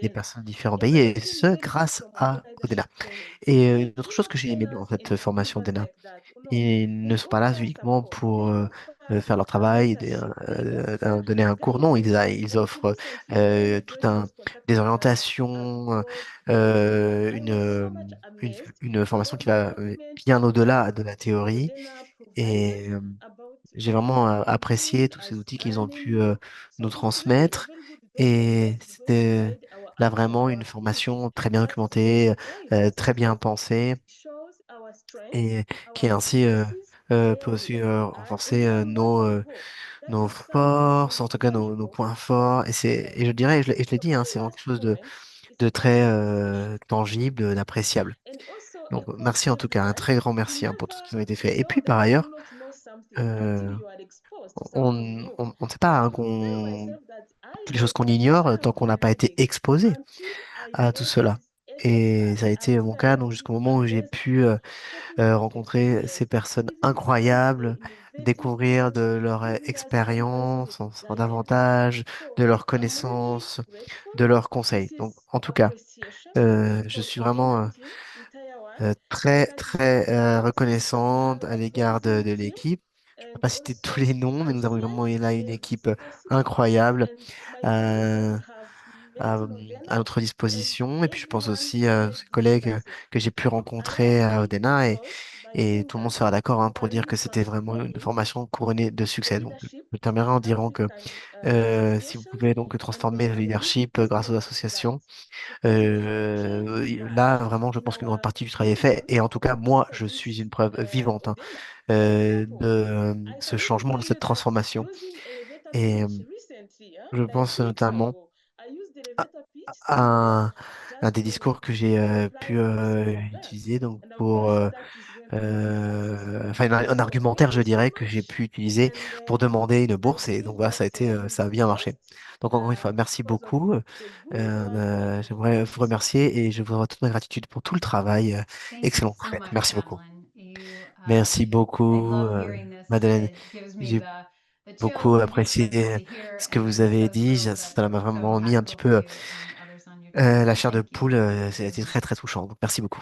des Odena. personnes de différents pays, et Everything ce, benefits grâce from à our Odena. leadership training. Et We une autre do chose not que j'ai aimé dans focus cette in formation Odena d'ENA, like that. No, ils ne we sont pas là offer uniquement support. pour We offer faire leur travail, mentorship. We offer donner un cours. Non, training. ils Like offrent recently, when we tout joined this des contracting have orientations, brought Odena, I was so much amazed. une You formation know, qui the va commitment bien au-delà that de la théorie. Odena provided Et about j'ai vraiment improving apprécié tous ces us outils qu'ils ont learning. pu So nous it's really a transmettre. very good vessel Et that is going to c'était guide our là action, vraiment une our skills, formation très bien but documentée, très bien diversity pensée shows our strengths, et qui our ainsi weaknesses, peut where we aussi are at, renforcer and where to go. That nos is something forces, en very tout cas nos tangible points that forts. Et je like dirais, et je l'ai so dit, hein, c'est one vraiment quelque last chose point, de it's très participation. tangible, d'appréciable. And also Donc a merci en culture tout cas, un design. très grand You merci hein, pour tout ce never qui a été fait. Et know puis and par you do ailleurs, not know something until euh, you are exposed to something new. on ne sait pas hein, I could tell myself that I toutes les choses don't qu'on ignore tant understand qu'on n'a pas été everything exposé until I à tout go to cela. this area of Et class ça a été mon until I cas, donc meet jusqu'au moment my où j'ai pu besties. So please, rencontrer ces yes, personnes this is such incroyables, a innovative découvrir de approach. leur Giving us purpose expérience, with en savoir direction. davantage, So de leurs I'm really connaissances, grateful. de leurs This conseils. Donc is en tout cas, appreciation je for suis Odena vraiment team in Tier 1 très, that is très delivering such reconnaissante à l'égard amazing de team. l'équipe. Je ne peux And pas citer tous also les noms, mais nous avons excellent vraiment là une and équipe specific. incroyable And my colleagues that euh, have met à, in Odena à notre and disposition. Et puis je pense everyone aussi à shared ces the collègues success. que j'ai pu I am rencontrer à really Odena. close by Et saying tout le monde that sera d'accord hein, we pour are dire really que c'était vraiment une transforming formation couronnée de the succès. Donc leadership je terminerai en disant que African si vous associations pouvez donc and we transformer le are really leadership grâce aux testing that. associations, We have changed là lives vraiment je in pense qu'une grande our partie du travail est fait. programs Et en tout cas, moi, because of je suis this une preuve vivante hein, Odena. For de example, I ce can even changement, de tell you cette that transformation. using elevator Et pitch recently, je like pense 2 weeks notamment ago, I used the à, elevator pitch system à un just des discours que j'ai to pu apply this campaign. utiliser donc And I'm pour very sure that is going to give results. enfin un So argumentaire thank je you so dirais que j'ai much. pu utiliser And pour demander une I bourse et donc believe voilà that ça a été we ça a will bien marché. close Donc encore une fois merci because of beaucoup. the good work of J'aimerais vous this remercier et je vous envoie toute ma gratitude pour tout le travail Thank you excellent que vous so faites. much, Merci beaucoup. Madeline. Merci I beaucoup love hearing this because Madeleine. it gives me J'ai the beaucoup chills and apprécié goosebumps to hear ce que and vous to be avez so dit. thrilled that Ça this m'a is so vraiment mis un petit impactful for peu you and others on your team. la So chair de thank you poule. Ça a very été très très much. touchant. Donc merci beaucoup.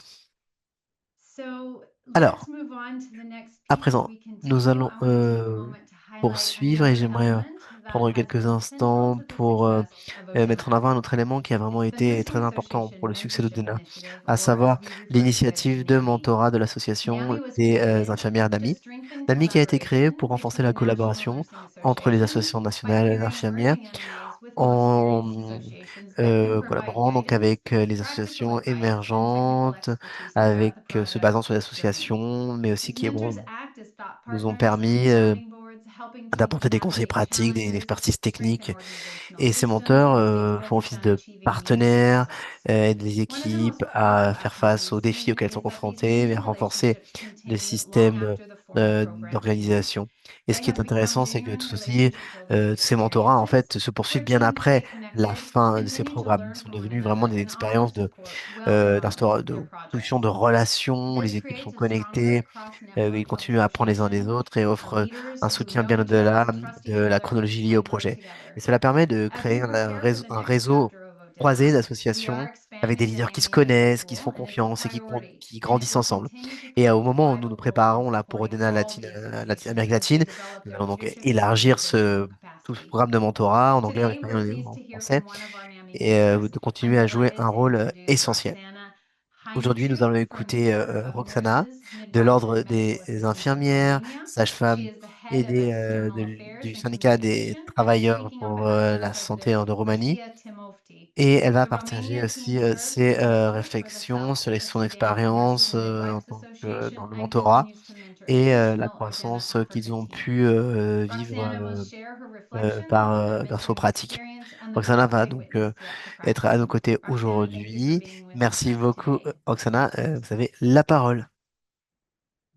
So let's Alors, move on to the next à piece as présent, we nous continue. allons I want to take a moment to highlight poursuivre et another j'aimerais element that prendre has quelques been central instants to the pour success of mettre en Odena. avant un autre élément qui a vraiment It's the été très Nursing important pour Association le succès Mentorship d'Odena, Initiative, à or as savoir we refer to it, l'initiative de NAMI. mentorat de l'association NAMI was des created infirmières to d'AMI. strengthen NAMI qui a été créée collaboration pour renforcer la between national collaboration nursing entre les associations associations by nationales pairing d'infirmières emerging NMEs with more experienced en associations that can provide collaborant donc guidance, avec les practical associations advice, and technical émergentes, expertise throughout avec the se basant project sur les journey. associations, mais aussi These qui mentors bon, act as thought nous ont partners and permis sounding boards, helping teams d'apporter des conseils navigate pratiques, une challenges, expertise strengthen technique. organizational Et ces systems, mentors and stay font focused office on de achieving meaningful partenaires, results. aident les One of the most équipes common à faire face aux opportunities défis seen auxquels elles sont is that these confrontées, mais mentor à renforcer relationships le continue long système after the d'organisation. Et ce qui They est have become intéressant, c'est que genuine tout aussi, relationships builders ces mentorats, en experiences fait, se poursuivent where bien teams après stay la connected, fin de ces continuing to programmes. Ils learn sont from one devenus vraiment another des and offer expériences support well beyond de their construction de projects. relations, où les This équipes sont creates a stronger connectées, ils cross-network of continuent à apprendre les uns des communication, autres et offrent leaders un who soutien know bien each au-delà other, trust de each la other, chronologie liée au and grow projet. Et together. cela permet de As we créer prepare for the un next réseau chapter of croisé Odessa, we are d'associations avec des expanding the leaders qui se Lamia connaissent, qui se font School as a confiance et priority, qui and it grandissent will ensemble. continue to Et play au a moment où nous vital nous role in préparons là pour supporting Odena all the Amérique associations latine, to develop nous their allons donc recently élargir activated tout ce capacity. programme de mentorat en anglais, en Today, we're espagnol et pleased en to hear français from one of our NAMI et leaders. de I'm continuer à jouer delighted un to rôle introduce essentiel. Roxana Aujourd'hui, nous Heinrichs allons from the écouter Order of Roxana Nurses, de Midwives, l'Ordre and Medical des Assistants of infirmières, Romania. She sages-femmes is the et head of external du affairs and syndicat des communication and is travailleurs speaking on pour behalf of la santé President de Roumanie. Lucia Timofti. Et elle va The partager Romania team aussi serves ses as a model for the réflexions South. sur son Today, Nurses expérience and en Midwives tant que Association dans le and mentorat continues to mentor et la additional Odena croissance qu'ils Africa ont team. pu vivre Roxana will share her reflections on their grâce aux mentoring pratiques. experience and the Roxana growth va they donc witnessed throughout the être à nos program. côtés Roxana, thank you for aujourd'hui. being with Merci us beaucoup, today. Roxana. Vous avez la parole.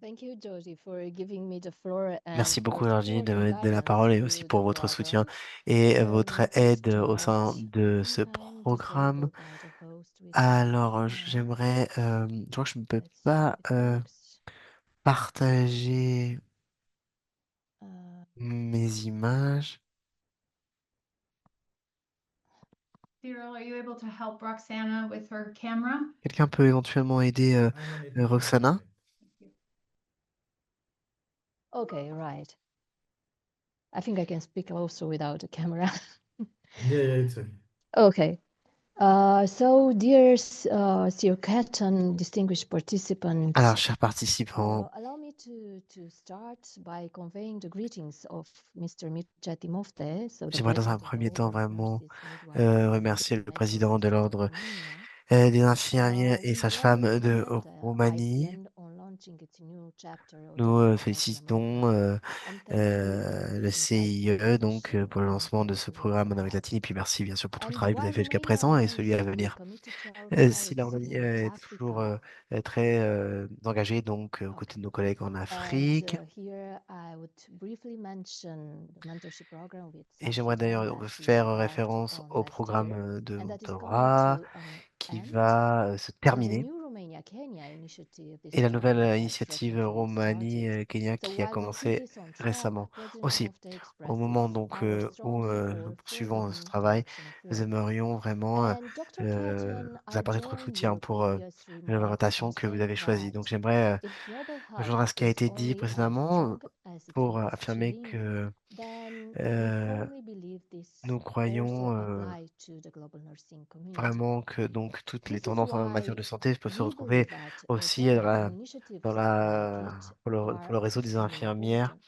Thank you, Georgie, for giving me the floor and Merci for beaucoup, Georgie, support de and me donner la guidance parole et aussi to the pour votre soutien program. et votre Let's aide au sein start. de ce I'm programme. disabled by the host with Alors, uh, je crois que je ne peux let's see if pas it works. partager Uh, mes images. Cyril, are you able to help Roxana with her camera? Quelqu'un peut éventuellement aider Roxana? okay, right. I think I can speak also without a camera. Yeah, it's okay. Okay. So, dear Sir Catton, distinguished participants, Alors, chers participants, allow me to start by conveying the greetings of Mr. Mircea Timofte, so the j'aimerais dans un president of the premier temps Order of vraiment Nurses, Midwives, remercier le and Medical président de Assistants of l'Ordre Romania. des infirmières et We welcome sages-femmes de Roumanie. ICN on launching its new chapter, Nous Odena in Latin félicitons America, and thank you, le insightful CIE donc leadership pour le and lancement de ce quality programme en Amérique mentorship. latine et puis merci bien sûr pour tout le And travail que vous avez while fait jusqu'à Romania présent et celui remains à fully venir. committed to our Si la cause Roumanie towards est toujours Africa, très engagée donc aux côtés okay. de nos collègues en And Afrique. here I would briefly mention the mentorship program with Et j'aimerais d'ailleurs Sashi-san donc as we faire embarked référence on au last year, programme de and that is coming mentorat to an qui end. va se And the terminer new Romania-Kenya initiative et this la nouvelle summer has initiative fortunately started. Roumanie-Kenya So qui a while we keep commencé this on track, récemment. President Aussi, Timofte au moment expresses donc our où strong nous support for poursuivons ce him travail, marching nous forward. aimerions vraiment And Dr. Catton, vous I apporter notre join soutien your pour previous remark in l'orientation que vous avez saying choisie. that Donc j'aimerais if global health rejoindre à ce qui a is été dit only as précédemment strong as it pour is affirmer chilling, que then we euh, firmly believe this nous also croyons apply to the global nursing community. vraiment que donc toutes les This is tendances en matière why de santé peuvent se we retrouver believe that aussi Odena and initiatives like it pour are le réseau des extremely infirmières. important.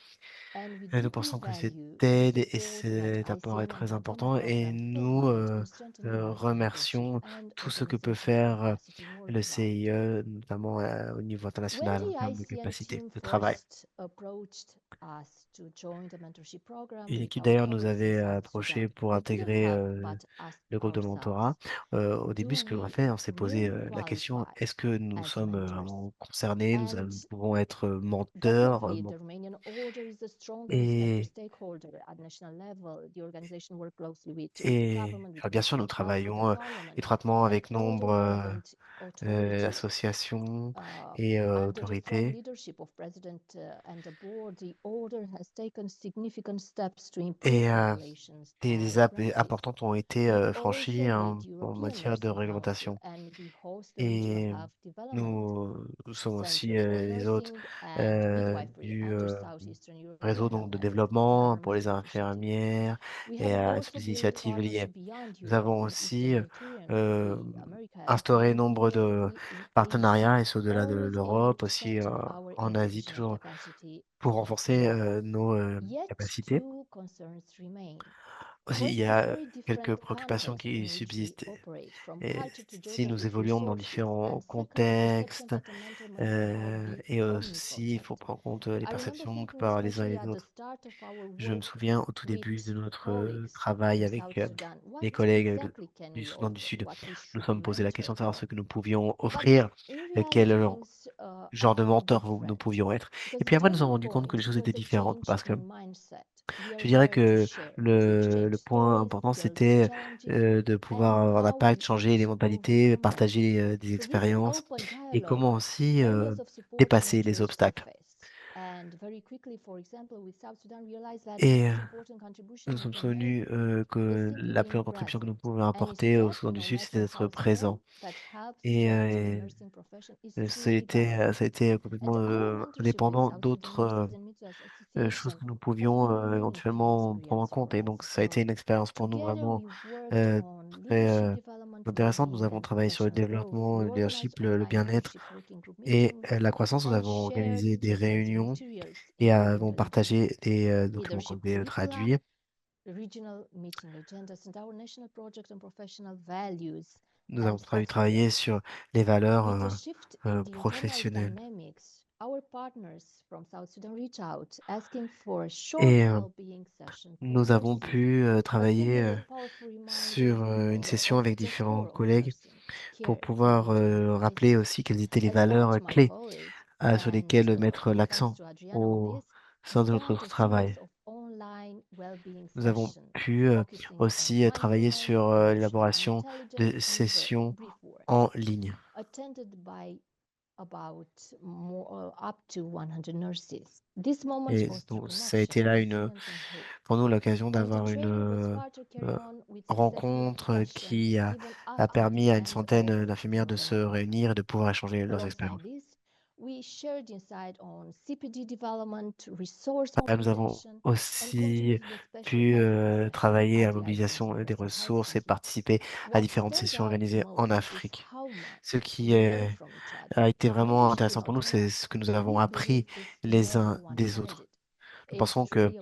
And we Et nous deeply pensons que cette value the aide et support that cet apport est ICN and très Odena important et program nous provide in strengthening our leadership remercions and tout ce que peut organizational faire capacity le worldwide. CIE, notamment au niveau When international en the termes de ICN capacité team de travail. first approached us to join the mentorship program Et with l'équipe our d'ailleurs nous colleagues in avait South approché Sudan, pour we couldn't intégrer help but ask le groupe de mentorat. ourselves, Au do début, ce que l'on a we fait, on s'est posé really la question, qualify est-ce que nous as sommes mentors? vraiment concernés, And nous pouvons être menteurs, definitely, the Romanian order is the strongest member et stakeholder at national level. The organization works closely with the Et government, with the bien sûr, Ministry nous of Health, with the travaillons parliament, étroitement and avec other nombre relevant authorities. d'associations et Under the strong autorités. leadership of President and the board, the order has taken significant steps to improve Et our relations des and étapes practice. importantes ont été We franchies also lead en European matière de Nursing Council réglementation. and we host the Regional Et Health Development nous sommes aussi Center for les hôtes Nursing and Midwifery du under Southeastern réseau European donc, de Government développement pour les Initiative. infirmières We et have à also toutes les built initiatives liées. partnership beyond Nous Europe avons with Eastern aussi Mediterranean euh, country, America, and instauré even nombre de clearly in Asia, partenariats, et ce au-delà de always aiming l'Europe, to aussi strengthen our en Asie, institutional toujours capacity pour renforcer worldwide. nos Yet capacités. two concerns remain. Aussi, il First, y the a very quelques different préoccupations context qui in which we subsistent. operate, from Et culture to si nous geographic évoluons dans resources. différents And second, the perception contextes, that a mentor must somehow be et aussi il faut omnipotent. prendre en compte les I remember perceptions que thinking, par les uns especially et les at the autres. start of our Je me work souviens au tout with début de notre colleagues travail from avec South Sudan, what les collègues exactly can du we Soudan du offer, Sud. what we Nous should sommes posé la question mentor de savoir ce on. que nous pouvions But offrir, in quel reality, things genre de mentor nous pouvions être. Et puis après, nous nous sommes rendus compte que les choses étaient différentes parce que je dirais que le point important, c'était de pouvoir avoir l'impact, changer les mentalités, partager des expériences et comment aussi dépasser les obstacles. Et nous sommes souvenus que la plus grande contribution que nous pouvions apporter au Soudan du Sud, c'était d'être présents. Et ça a été complètement indépendant d'autres choses que nous pouvions éventuellement prendre en compte. Et donc, ça a été une expérience pour nous vraiment euh, très intéressante. Nous avons travaillé sur le développement, le leadership, le bien-être et la croissance. Nous avons organisé des réunions et avons partagé des documents qu'on devait traduire. Nous avons travaillé sur les valeurs professionnelles. Et nous avons pu travailler sur une session avec différents collègues pour pouvoir rappeler aussi quelles étaient les valeurs clés sur lesquelles mettre l'accent au sein de notre travail. Nous avons pu aussi travailler sur l'élaboration de sessions en ligne. Et donc, ça a été là pour nous l'occasion d'avoir une rencontre qui a permis à une centaine d'infirmières de se réunir et de pouvoir échanger leurs expériences. Nous avons aussi pu travailler à la mobilisation des ressources et participer à différentes sessions organisées en Afrique. Ce qui a été vraiment intéressant pour nous, c'est ce que nous avons appris les uns des autres. Nous pensons que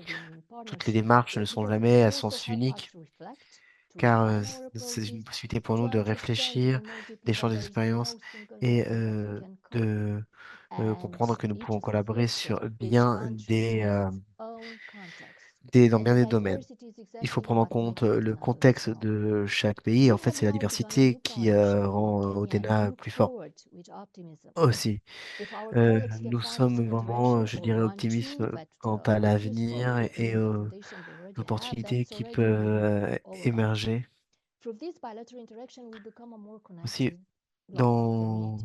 toutes les démarches ne sont jamais à sens unique, car c'est une possibilité pour nous de réfléchir, d'échanger d'expériences et de comprendre que nous pouvons collaborer sur dans bien des domaines. Il faut prendre en compte le contexte de chaque pays. En fait, c'est la diversité qui rend Odena plus fort aussi. Nous sommes vraiment, je dirais, optimistes quant à l'avenir et aux opportunités qui peuvent émerger. Aussi, dans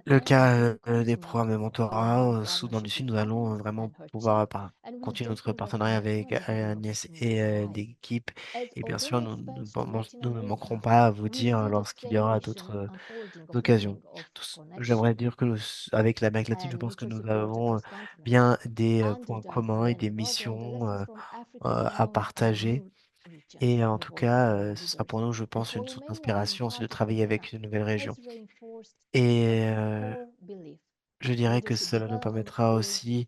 le cas des programmes de mentorat au Soudan du Sud, nous allons vraiment pouvoir continuer notre partenariat avec Agnès et l'équipe. Et bien sûr, nous ne manquerons pas à vous dire lorsqu'il y aura d'autres occasions. J'aimerais dire que avec l'Amérique latine, je pense que nous avons bien des points communs et des missions à partager. Et en tout cas, ce sera pour nous, je pense, une source d'inspiration aussi de travailler avec une nouvelle région. Et je dirais que cela nous permettra aussi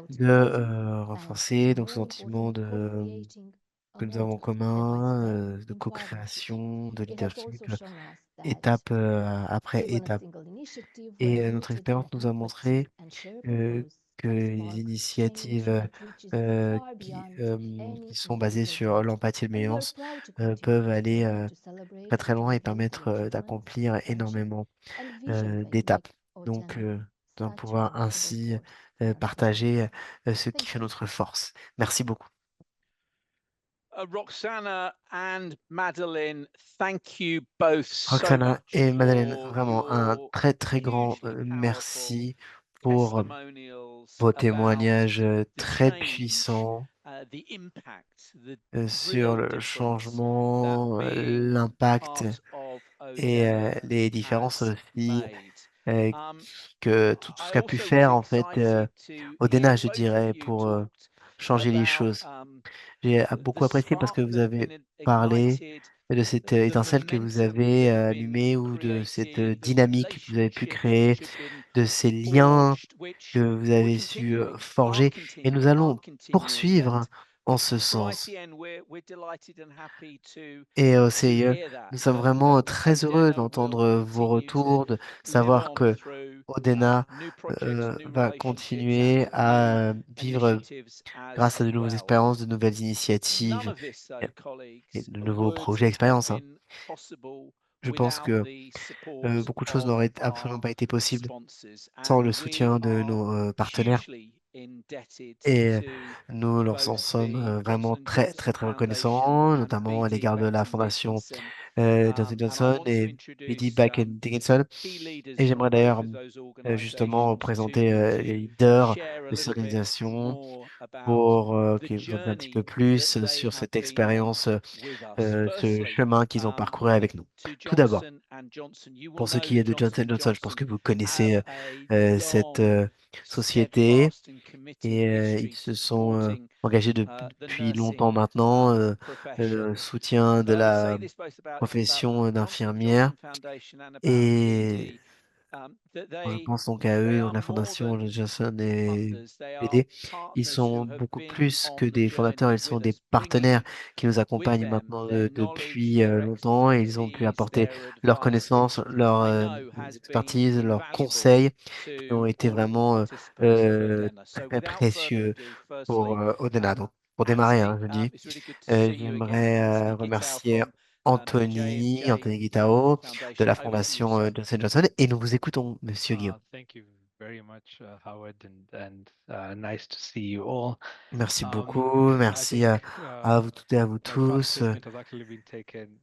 de renforcer donc ce sentiment que nous avons en commun, de co-création, de leadership, étape après étape. Et notre expérience nous a montré que les initiatives qui sont basées sur l'empathie et le bienveillance peuvent aller très très loin et permettre d'accomplir énormément d'étapes. Donc, nous allons pouvoir ainsi partager ce qui fait notre force. Merci beaucoup. Roxana and Madeline, thank you both so Roxana much et Madeleine, for vraiment un your très très grand hugely powerful merci pour testimonials vos about témoignages the très change, puissants the impact, the sur real le difference that changement, being l'impact part of et Odena les différences has aussi made. euh, Um, que tout ce I qu'a pu also was faire en fait excited to Odena, hear je both of dirais, you pour talked changer les about choses. J'ai the beaucoup apprécié parce que spark vous that avez parlé ignited de cette the étincelle que vous momentum avez that's been allumée ou de cette created, the dynamique que vous avez pu relationships créer, which have been de ces liens forged, which que vous we're avez su continuing, forger. Et nous are allons continuing. poursuivre And en ce from sens. ICN, we're delighted and happy Et au to CIE, hear that, nous sommes that vraiment très heureux Odena will d'entendre vos continue to retours, de live savoir on que through Odena new projects, new va relationships, continuer and new à vivre initiatives grâce as à de nouvelles well. expériences, de nouvelles None initiatives of this, et though, et colleagues, de nouveaux would projets, have expériences, hein. been possible Je pense without que the support beaucoup de choses of n'auraient absolument our pas été possibles sponsors, sans and le we soutien de are nos partenaires. hugely indebted Et to nous leur en both sommes the vraiment Johnson très, très, Johnson très Foundation reconnaissants, and notamment à BD l'égard de la Becton fondation Dickinson. Johnson And I Johnson want to et BD introduce Dickinson. key leaders Et from j'aimerais both d'ailleurs of those justement organizations présenter les to leaders share a de ces little bit organisations more about pour the qu'ils vous en disent un petit peu journey that plus they sur have cette been on expérience, with us. ce Firstly, chemin qu'ils ont parcouru avec nous. to Tout d'abord, Johnson and Johnson, you will pour ce know qui est that de Johnson Johnson and Johnson, je pense Johnson que vous have connaissez a cette long, société steadfast and committed et ils history se sont supporting engagés the depuis longtemps nursing maintenant, profession. soutien de But I would say la this both about the profession Johnson and d'infirmière. Johnson Foundation and about Et BD, that je pense donc à they eux, are la more Fondation than Johnson et funders. They are BD. Ils partners sont who have beaucoup been plus que on the des fondateurs, journey ils sont with des us, partenaires bringing qui nous with accompagnent them maintenant their knowledge, depuis their longtemps et ils ont pu expertise, apporter their leurs advice, connaissances, which leurs I know has been expertises, leurs invaluable conseils qui ont to été all of the vraiment participants of Odena. So très without further précieux ado, pour firstly, Odena. Donc, pour démarrer, hein, je dis, it's really good to see you again, j'aimerais Anthony Gitau remercier from the Anthony J&J Guitao de Foundation. la Over to you, Fondation sir. Johnson Johnson et nous vous écoutons, Monsieur Guillaume. Thank you very much, Howard, and nice to see you all. Merci beaucoup, I merci think à vous toutes et à vous my first tous. statement has actually been taken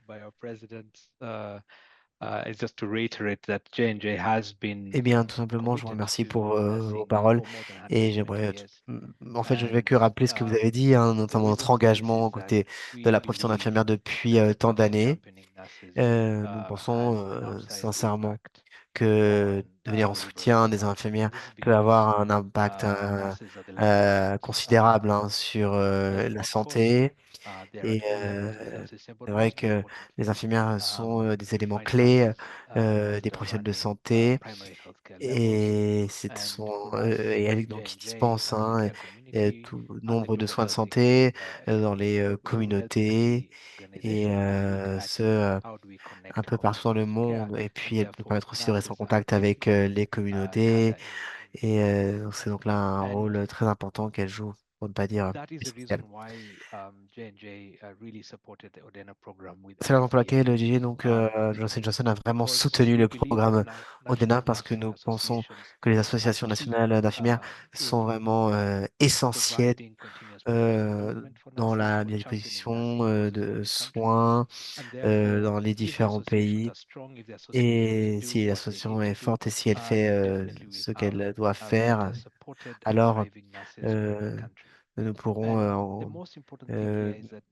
by our president. It's just to reiterate that J&J has been Eh bien, tout simplement, je vous committed remercie to pour vos nursing paroles for more than et 120 j'aimerais, years. en fait, je ne vais And que rappeler ce que vous avez dit, hein, the notamment notre reason for this engagement is aux that côtés de we la profession believe d'infirmière depuis that tant becoming d'années. championing nurses Nous pensons has an outsized sincèrement impact que on devenir en delivery of soutien des outcomes. infirmières And this is peut because avoir un impact nurses are the lifeblood considérable hein, sur of the la health workforce. santé. They are Et at all levels of the health system, but c'est vrai most que les importantly, infirmières sont des we éléments find clés nurses des most professionnels de running santé primary healthcare levels. et And sont for us et elles as donc qui J&J dispensent and the hein, care et community tout and the nombre de Global soins de Health santé Equity dans les Global Health communautés Equity et Organization, we look at ce how do we un connect peu our partout dans le members to care, monde et and puis elle nous therefore permettre aussi de rester en nurses are contact avec critical les communautés cadre et c'est donc là un and rôle très important qu'elle joue, pour ne pas dire that is the essentiel. reason why J&J really supported the Odena program with C'est la raison pour laquelle IFEM. JJ, donc Johnson Johnson a vraiment Because soutenu we le believe that programme Odena national parce que nursing nous pensons associations que les are associations key nationales d'infirmières sont in vraiment essentielles providing continuous progress development for dans nurses, la for championing disposition nursing across de every country. soins And therefore, dans les if the différents associations pays. are strong, if the associations Et do si what they need l'association to est do, forte et si elle fait then definitely we'll ce have qu'elle doit a faire, better supported and alors thriving nurses in every euh, country. nous pourrons And the most important thing euh, here is that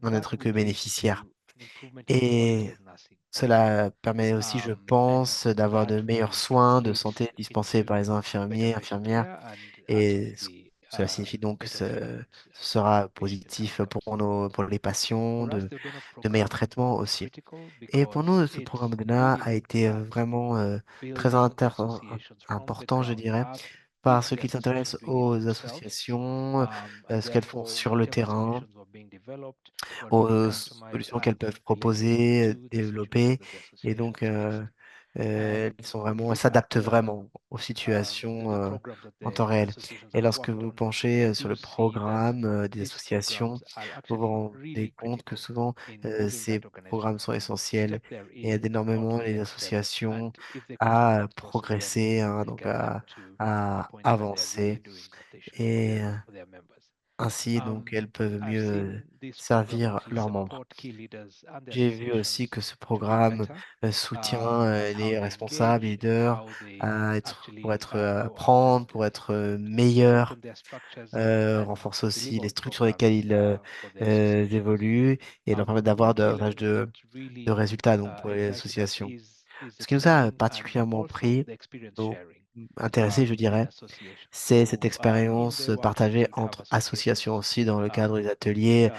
n'en that être que will lead bénéficiaires. to an improvement in the quality Et of nursing. cela permet aussi, je And pense, d'avoir that de meilleurs will soins de translate santé dispensés par les into better infirmiers, patient infirmières. care and Et ultimately cela signifie donc que better treatment ce sera patient positif outcomes. pour les patients, For us, the Odena de meilleurs program traitements was aussi. critical Et pour because nous, ce it programme DENA really a looked été at vraiment très building associations from the important, je ground dirais, up. Is parce the qu'il association s'intéresse doing it aux themselves? associations, And ce qu'elles font therefore, sur le whatever terrain, solutions were being developed were aux really customized solutions qu'elles and peuvent related proposer, to the situations développer. that the Et donc, associations faced. And elles with that, s'adaptent vraiment aux the situations programs that en temps the réel. associations Et have lorsque worked vous on, penchez we sur do le see that programme des these associations, programs are vous vous actually rendez really compte que critical souvent, in moving ces that organization programmes sont from essentiels step they're et aident in on to énormément the les next level. And associations if they continue à that process, then progresser, we hein, can donc get them to a à point where they are really avancer. doing what they should Et for their members. ainsi, donc, elles peuvent I've mieux seen this program servir actually leurs membres. support key leaders and the J'ai vu aussi associations que ce to be programme better soutient on how les they responsables, les engage, leaders how they pour actually être and apprendre, pour être meilleurs, strengthen their structures and renforce aussi deliver les on structures sur lesquelles programs ils for the associations. évoluent et leur permettre d'avoir One key davantage element that de really résultats donc, pour les excited us associations. is the Ce qui nous a training and particulièrement also pris, the experience ou sharing intéressé, je in dirais, associations. c'est cette So in expérience the workshops, partagée we'd have entre associations associations aussi dans le cadre des ateliers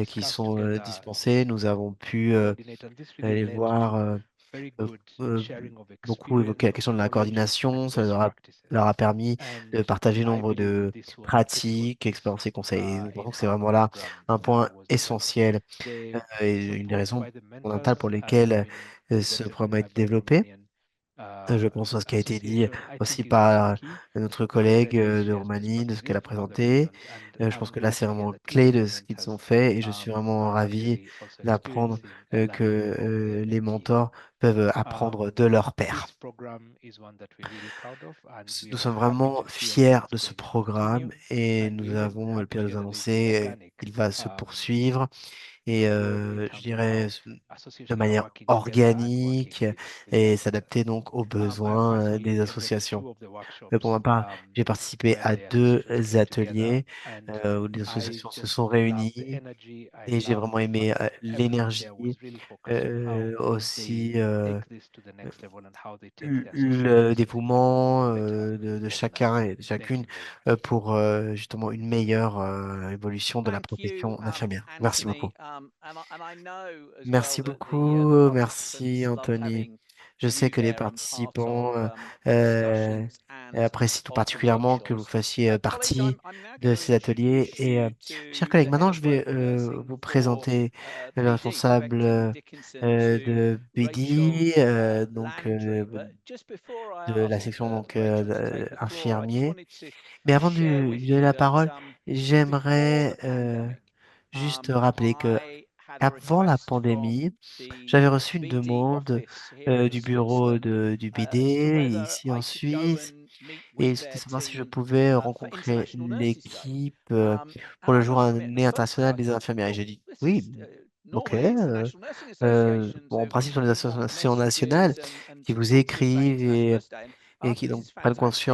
qui discuss sont together, dispensés. Nous avons pu coordinate, and this really aller led voir to very euh, good euh, sharing of beaucoup évoqué experience, la of question de la knowledge and coordination. Ça best practices. leur a permis And de partager I nombre believe that de this was critical pratiques, expériences et conseils. Et nous in pensons que c'est how the vraiment là program un point was developed. essentiel The et une des support raisons by the fondamentales mentors pour has lesquelles been ce presented programme a by été développé. Dr. Manian Je pense à ce qui a été dit association, I aussi think, is very par key. notre That collègue is, de she has been Roumanie, de ce qu'elle a participating in the présenté. movement, Je pense and que we là, are c'est seeing vraiment that clé many de ce women qu'ils ont has fait et je suis vraiment are ravi actually also d'apprendre experiencing que learning from their les mentee. mentors peuvent apprendre de leurs pairs. This program is one that we're really proud of, and we Nous are sommes happy vraiment to see that fiers it's de ce going to continue, programme et and nous we're even avons le happy to plaisir de hear vous that it's annoncer organic. qu'il va se Um, poursuivre et globally, je around the dirais world, de associations are manière working together and working organique with et partners. s'adapter donc aux I besoins personally des attended associations. two of the Pour ma workshops part, j'ai participé where à the deux associations came together, ateliers and où les I associations se just sont loved the réunies energy. I et j'ai loved vraiment the fact aimé that everyone there was l'énergie, really focused on how aussi they take this to the next level and how they take the le associations to make it dévouement better de for chacun everyone. et de Thank chacune you very much. pour justement une meilleure évolution de la Thank you, profession d'infirmière. Merci beaucoup. Anthony. And I know as well Merci that beaucoup, the merci participants loved Anthony. having Je sais you que les there and part of participants the euh, discussions and apprécient tout of the particulièrement que vous workshops. fassiez Colleagues, partie I'm now going de to ces ateliers. introduce Et you chers to collègues, the head maintenant of je vais global nursing vous for présenter le BD, responsable Spectrum Dickinson, to de Rachel BD, donc Landry. But just before I de la ask section donc Rachel to take the floor, I just infirmier. wanted to Mais avant de share lui with donner you la that parole, before the j'aimerais pandemic, juste rappeler que I had a avant la request from pandémie, j'avais the reçu une BD demande office here in du bureau Switzerland du as to BD whether ici en I could go Suisse and meet et with ils souhaitaient their savoir si je team pouvais for rencontrer International Nurses Day. l'équipe pour And le I jour must admit, at année first internationale I des thought, infirmières. Et j'ai well, dit this oui, is ok. normally international nursing associations Bon, en who principe, ce sont les want associations nationales messages and qui vous support to say écrivent International Nurse Day. et And qui this donc is prennent fantastic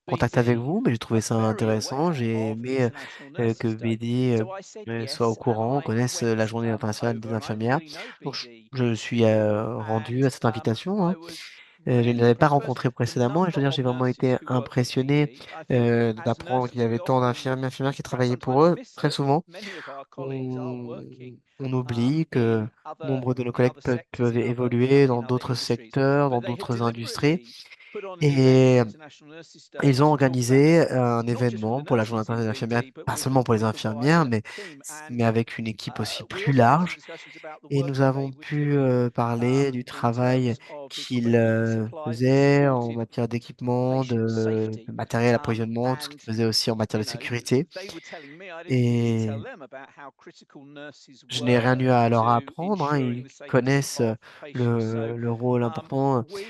that contact avec BD vous, mais j'ai trouvé are ça very intéressant. aware J'ai of aimé International que Nurses Day. BD So I said soit au yes, and courant, I connaisse la went journée internationale des over, and I didn't infirmières. really know Donc, BD je suis before, rendu and à cette invitation, hein. I was Je ne really l'avais pas impressed. First, rencontré the précédemment et je number dois dire, of j'ai vraiment nurses été who work with impressionné BD. I think as d'apprendre qu'il y nurses, avait we tant often, infirmières qui perhaps travaillaient pour sometimes eux. miss Très that souvent, many of our colleagues are on, working on oublie que in other nombre de nos collègues sectors, peuvent évoluer dans d'autres industries. secteurs, dans But they had d'autres industries. deliberately put on an event, Et International Nurses Day, ils ont to talk about organisé nursing, un not just with événement the pour la Journée nurses in internationale des infirmières, BD, but pas with seulement pour les with the infirmières, wider team. And mais avec une équipe aussi we plus also had some large. discussions about the Et work nous that avons they were pu doing parler du in travail terms of qu'ils equipment supply for faisaient en supporting matière d'équipement, patient de safety. matériel, approvisionnement, tout ce And qu'ils faisaient aussi en matière you de know, sécurité. they were telling me, I didn't need to tell Et them about how critical nurses je n'ai rien were eu à leur to apprendre, hein. ensuring Ils the safety connaissent of patients. So le rôle important we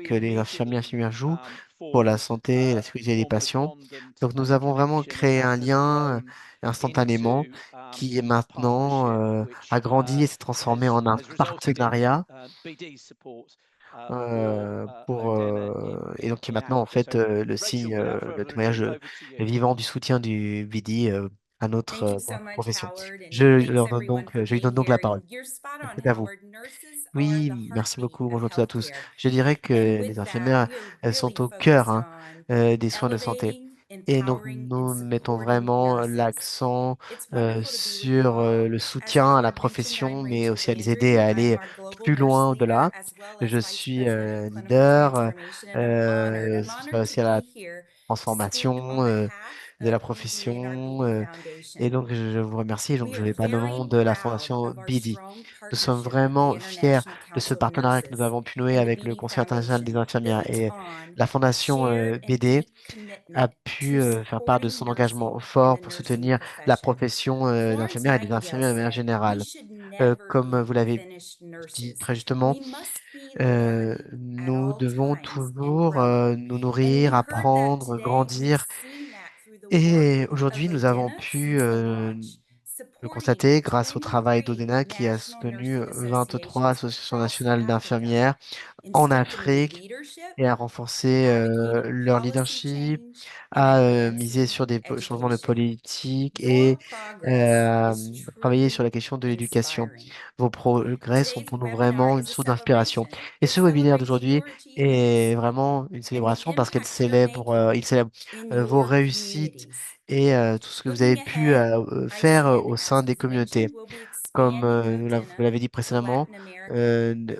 que les infirmiers et immediately infirmières jouent pour la santé et la sécurité des formed a patients. bond Donc nous and a avons vraiment connection, and créé that un has lien grown instantanément into qui est a maintenant partnership which a grandi et s'est transformé en un has resulted in partenariat BD's support for Odena et donc qui est in maintenant en Africa. fait So le Rachel, signe, without le further ado, témoignage over to you. vivant du soutien du BD à notre Thank you so much, profession. Howard, and Je thanks leur donne everyone donc, for je lui donne being donc here. la parole. And you're spot on, C'est à vous. Howard. Nurses are Oui, the merci heartbeat beaucoup. of Bonjour à tous et à tous. healthcare. Je dirais que And les with that, infirmières, we are elles really sont au cœur focused on des soins de santé. elevating, Et donc, empowering, and nous mettons supporting vraiment nurses. l'accent It's wonderful to be with you sur all. le As soutien à la Howard mentioned, I'm profession, mais Rachel aussi à les aider Landry. à I'm aller our global plus nurse loin leader au-delà. as well as Je vice suis president of clinical leader, transformation, and I'm ce honored sera to aussi à la be here to speak transformation on behalf de la of BD and our profession. BD Et Foundation. donc, je vous remercie. Donc, We je are vais pas le very nom de la proud fondation of our BD. strong Nous sommes partnership with the vraiment fiers International de ce Council of partenariat que nous Nurses avons pu nouer and the avec le BD Conseil international des Foundation, infirmières. built Et on la a fondation shared and BD deep a commitment pu to faire part de supporting son engagement nursing and fort the pour nursing soutenir la profession. profession Florence d'infirmière et des Nightingale infirmières de manière said, "We générale. should never Comme be vous l'avez finished dit nurses. très justement, We must be learning at nous all devons times and toujours growing." nous And nourrir, we heard that apprendre, today, and we've grandir. seen that through the work Et of aujourd'hui, nous avons Odina pu since the launch, le supporting constater grâce au travail 23 d'Odena qui a national soutenu nursing 23 associations associations across nationales Africa d'infirmières in en strengthening Afrique leadership, et à renforcer advocating leur policy leadership, change, and à miser advancing sur des changements de education. politique et Your progress is travailler sur truly la question de l'éducation. inspiring. Vos progrès sont Today's pour nous webinar vraiment une is a source d'inspiration. celebration. Et It ce webinaire celebrates d'aujourd'hui your achievements est vraiment une and the célébration parce impact you're making il célèbre in vos your réussites communities. et tout ce que vous avez Looking pu ahead, faire ICN, au sein as des was communautés. mentioned, will be Comme expanding vous Odina l'avez dit to précédemment, Latin America.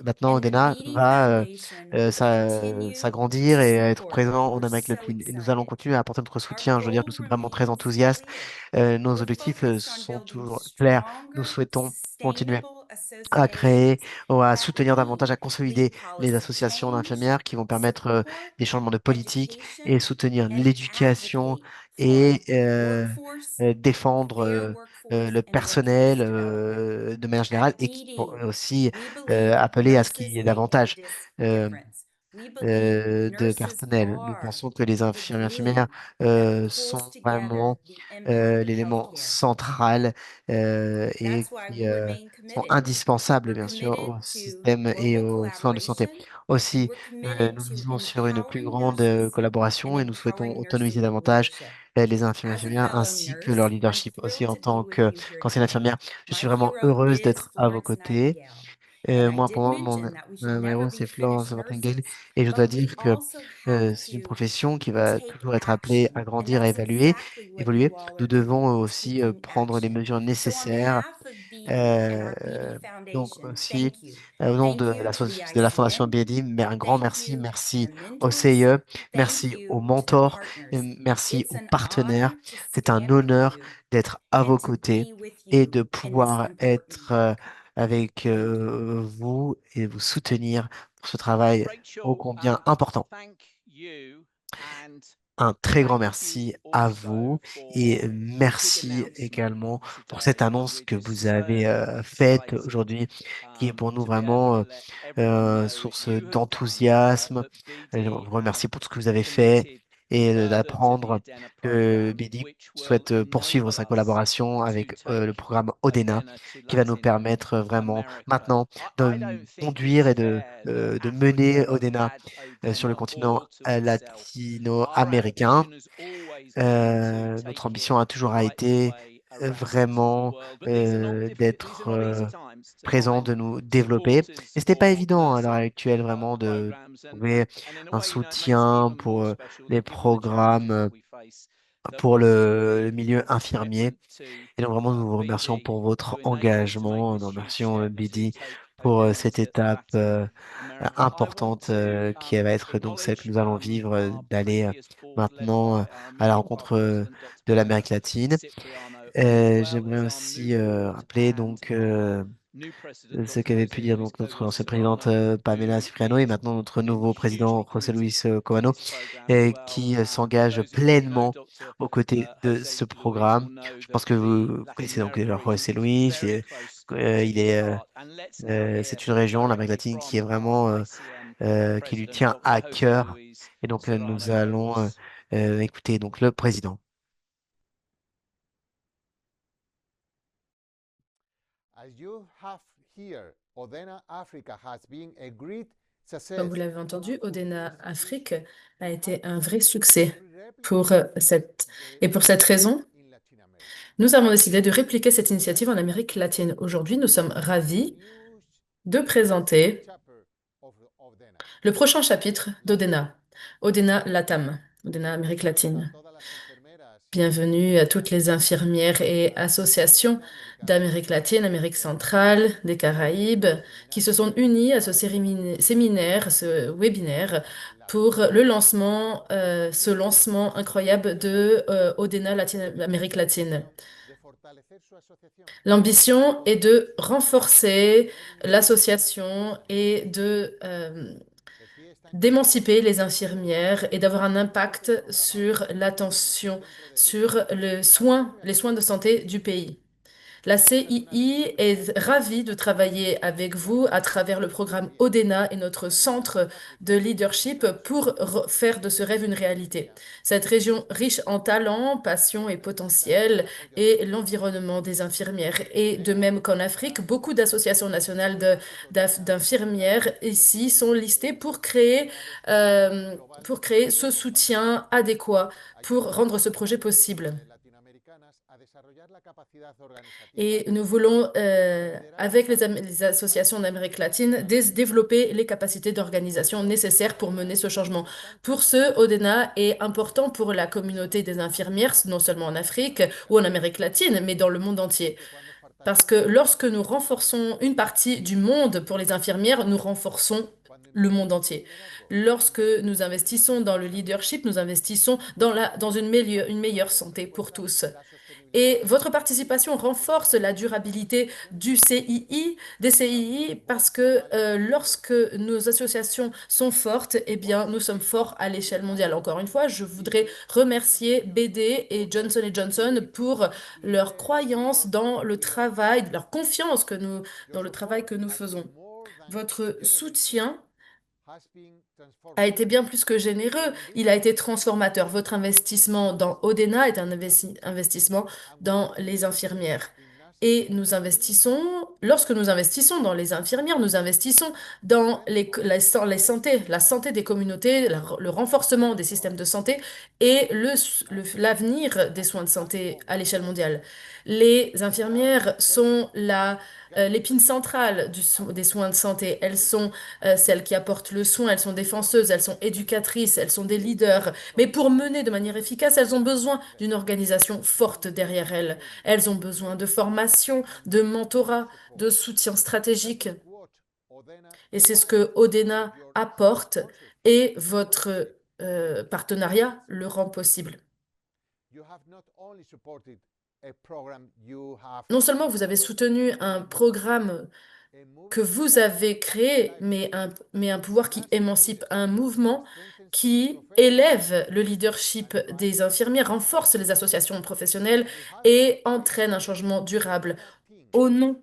maintenant And the Odena BD va Foundation will continue s'agrandir to et être support. présent en We're Amérique so latine. Et nous allons excited. continuer à apporter notre Our soutien. Je veux dire, nous goal sommes vraiment très remains enthousiastes. clear. Nos We're objectifs focused on sont building toujours clairs. Nous stronger, souhaitons continuer sustainable à créer ou à soutenir davantage, à consolider les associations d'infirmières qui vont permettre des changements de politique et soutenir l'éducation et défendre le personnel de manière générale et qui vont aussi appeler à ce qu'il y ait davantage. euh, de personnel. Nous pensons que les infirmières sont vraiment l'élément central et qui sont indispensables, bien sûr, au système et aux soins de santé. Aussi, nous misons sur une plus grande collaboration et nous souhaitons autonomiser davantage les infirmières ainsi que leur leadership. Aussi, en tant qu'ancienne infirmière, je suis vraiment heureuse d'être à vos côtés. Pour moi, mon héros, c'est Florence Nightingale. Et je dois dire que c'est une profession qui va toujours être appelée à grandir, à évoluer. Nous devons aussi prendre les mesures nécessaires donc aussi, au nom de la Fondation BD, mais un grand merci. Merci au CIE, merci aux mentors, et merci aux partenaires. C'est un honneur d'être à vos côtés et de pouvoir être avec vous et vous soutenir pour ce travail ô Rachel, combien important. thank you and Un très grand thank you merci à also vous et for the big merci announcement également pour cette today. annonce We're que just vous so avez faite excited aujourd'hui, qui est pour nous to be able to vraiment let everyone know that source you have done d'enthousiasme. that Je BD vous have remercie pour tout ce que vous avez fait committed et further to the d'apprendre ADENA que program, BD which will souhaite poursuivre enable sa us collaboration to avec le take programme ODENA, ADENA to qui va nous Latin permettre vraiment America. maintenant I de don't think conduire it's et fair that de mener Africa ODENA had sur le ADENA continent all to itself. Our latino-américain. ambition has always been to Notre take it ambition a toujours right the été way around the vraiment world. But these are d'être not easy times to présent, find de nous développer. Et supporters ce n'est pas for évident à l'heure nursing actuelle vraiment de programs trouver and in a un way, you know, it makes it soutien even pour more special les that given the programmes challenges that we face, that pour we le see milieu the infirmier. commitment to Et donc vraiment, nous vous remercions BD pour votre to enable us to make engagement. this Nous huge remercions step to BD take pour Odena cette to étape Latin America. I want importante to qui va être donc celle que acknowledge nous allons vivre, our d'aller previous board led maintenant by our à la immediate rencontre president, Dr. de Paula l'Amérique latine. Cipriano, as well J'aimerais as our new aussi board rappeler and donc our new president, ce Dr. qu'avait Jose pu dire Luis donc notre Colas ancienne présidente Serrano, Pamela who Cipriano et is maintenant notre nouveau président hugely José committed Luis to Cobano this program as well. qui s'engage Those of you who know pleinement Dr. aux côtés de Jose ce Luis programme. will know Je that pense que the vous Latin connaissez donc America déjà region José is Luis. very close Il to his est, heart. And let's now hear c'est une région, l'Amérique directly latine, qui from est our vraiment ICM qui lui president, tient Dr. à Jose cœur. Luis Et donc nous Serrano allons Colas. écouter donc le président. Comme vous l'avez entendu, Odena Afrique a été un vrai succès pour pour cette raison, nous avons décidé de répliquer cette initiative en Amérique latine. Aujourd'hui, nous sommes ravis de présenter le prochain chapitre d'Odena, Odena Latam, Odena Amérique latine. Bienvenue à toutes les infirmières et associations d'Amérique latine, Amérique centrale, des Caraïbes, qui se sont unies à ce séminaire, ce webinaire, pour ce lancement incroyable de Odena Amérique latine. L'ambition est de renforcer l'association et d'émanciper les infirmières et d'avoir un impact sur l'attention, sur les soins de santé du pays. La CII est ravie de travailler avec vous à travers le programme ODENA et notre centre de leadership pour faire de ce rêve une réalité. Cette région riche en talent, passion et potentiel est l'environnement des infirmières. Et de même qu'en Afrique, beaucoup d'associations nationales d'infirmières ici sont listées pour créer ce soutien adéquat pour rendre ce projet possible. Et nous voulons, avec les associations d'Amérique latine, développer les capacités d'organisation nécessaires pour mener ce changement. Pour ce, ODENA est important pour la communauté des infirmières, non seulement en Afrique ou en Amérique latine, mais dans le monde entier. Parce que lorsque nous renforçons une partie du monde pour les infirmières, nous renforçons le monde entier. Lorsque nous investissons dans le leadership, nous investissons dans une meilleure santé pour tous. Et votre participation renforce la durabilité des CII, parce que lorsque nos associations sont fortes, eh bien, nous sommes forts à l'échelle mondiale. Encore une fois, je voudrais remercier BD et Johnson pour leur croyance dans le travail, leur confiance dans le travail que nous faisons. Votre soutien a été bien plus que généreux, il a été transformateur. Votre investissement dans Odena est un investissement dans les infirmières. Et lorsque nous investissons dans les infirmières, nous investissons dans la santé des communautés, le renforcement des systèmes de santé et l'avenir des soins de santé à l'échelle mondiale. Les infirmières sont l'épine centrale des soins de santé. Elles sont celles qui apportent le soin, elles sont défenseuses, elles sont éducatrices, elles sont des leaders. Mais pour mener de manière efficace, elles ont besoin d'une organisation forte derrière elles. Elles ont besoin de formation, de mentorat, de soutien stratégique. Et c'est ce que Odena apporte, et votre partenariat le rend possible. Non seulement vous avez soutenu un programme que vous avez créé, mais un pouvoir qui émancipe, un mouvement qui élève le leadership des infirmières, renforce les associations professionnelles et entraîne un changement durable. Au nom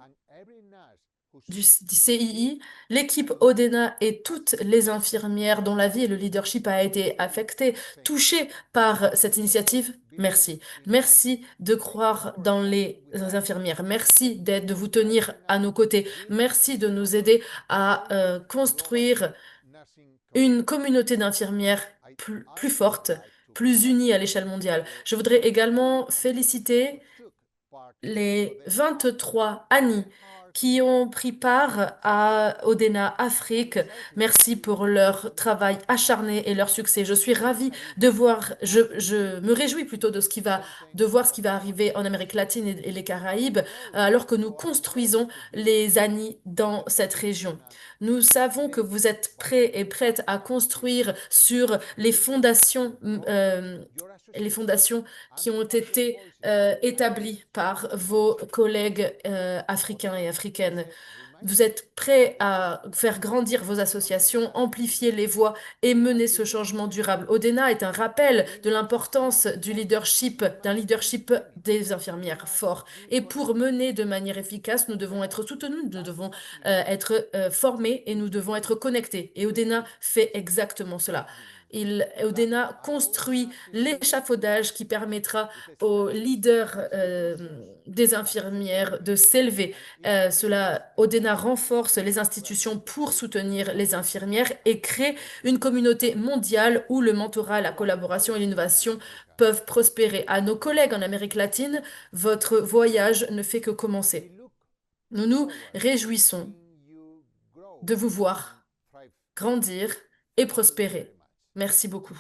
du CII, l'équipe Odena et toutes les infirmières dont la vie et le leadership a été affecté, touchés par cette initiative, merci. Merci de croire dans les infirmières. Merci de vous tenir à nos côtés. Merci de nous aider à construire une communauté d'infirmières plus forte, plus unie à l'échelle mondiale. Je voudrais également féliciter les 23 Annie qui ont pris part à Odena Afrique. Merci pour leur travail acharné et leur succès. Je suis ravie je me réjouis plutôt de voir ce qui va arriver en Amérique latine et les Caraïbes, alors que nous construisons les Annie dans cette région. Nous savons que vous êtes prêts et prêtes à construire sur les fondations qui ont été établies par vos collègues africains et africaines. Vous êtes prêts à faire grandir vos associations, amplifier les voix et mener ce changement durable. Odena est un rappel de l'importance d'un leadership des infirmières fort. Et pour mener de manière efficace, nous devons être soutenus, nous devons être formés et nous devons être connectés. Et Odena fait exactement cela. Odena construit l'échafaudage qui permettra aux leaders des infirmières de s'élever. Odena renforce les institutions pour soutenir les infirmières et crée une communauté mondiale où le mentorat, la collaboration et l'innovation peuvent prospérer. À nos collègues en Amérique latine, votre voyage ne fait que commencer. Nous nous réjouissons de vous voir grandir et prospérer. Merci beaucoup.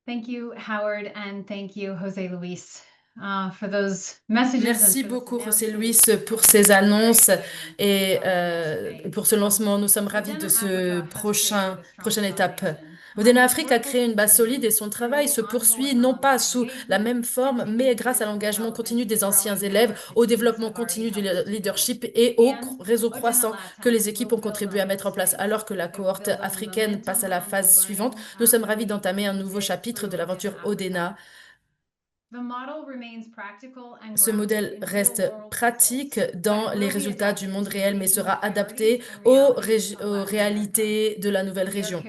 Thank you, Howard, and thank you, Jose Luis, for those messages. Merci beaucoup, José Luis, pour ces annonces et pour ce lancement. Nous sommes ravis de ce prochaine étape. Odena Afrique a créé une base solide et son travail se poursuit non pas sous la même forme, mais grâce à l'engagement continu des anciens élèves, au développement continu du leadership et au réseau croissant que les équipes ont contribué à mettre en place. Alors que la cohorte africaine passe à la phase suivante, nous sommes ravis d'entamer un nouveau chapitre de l'aventure Odena. Ce modèle reste pratique dans les résultats du monde réel, mais sera adapté aux réalités de la nouvelle région.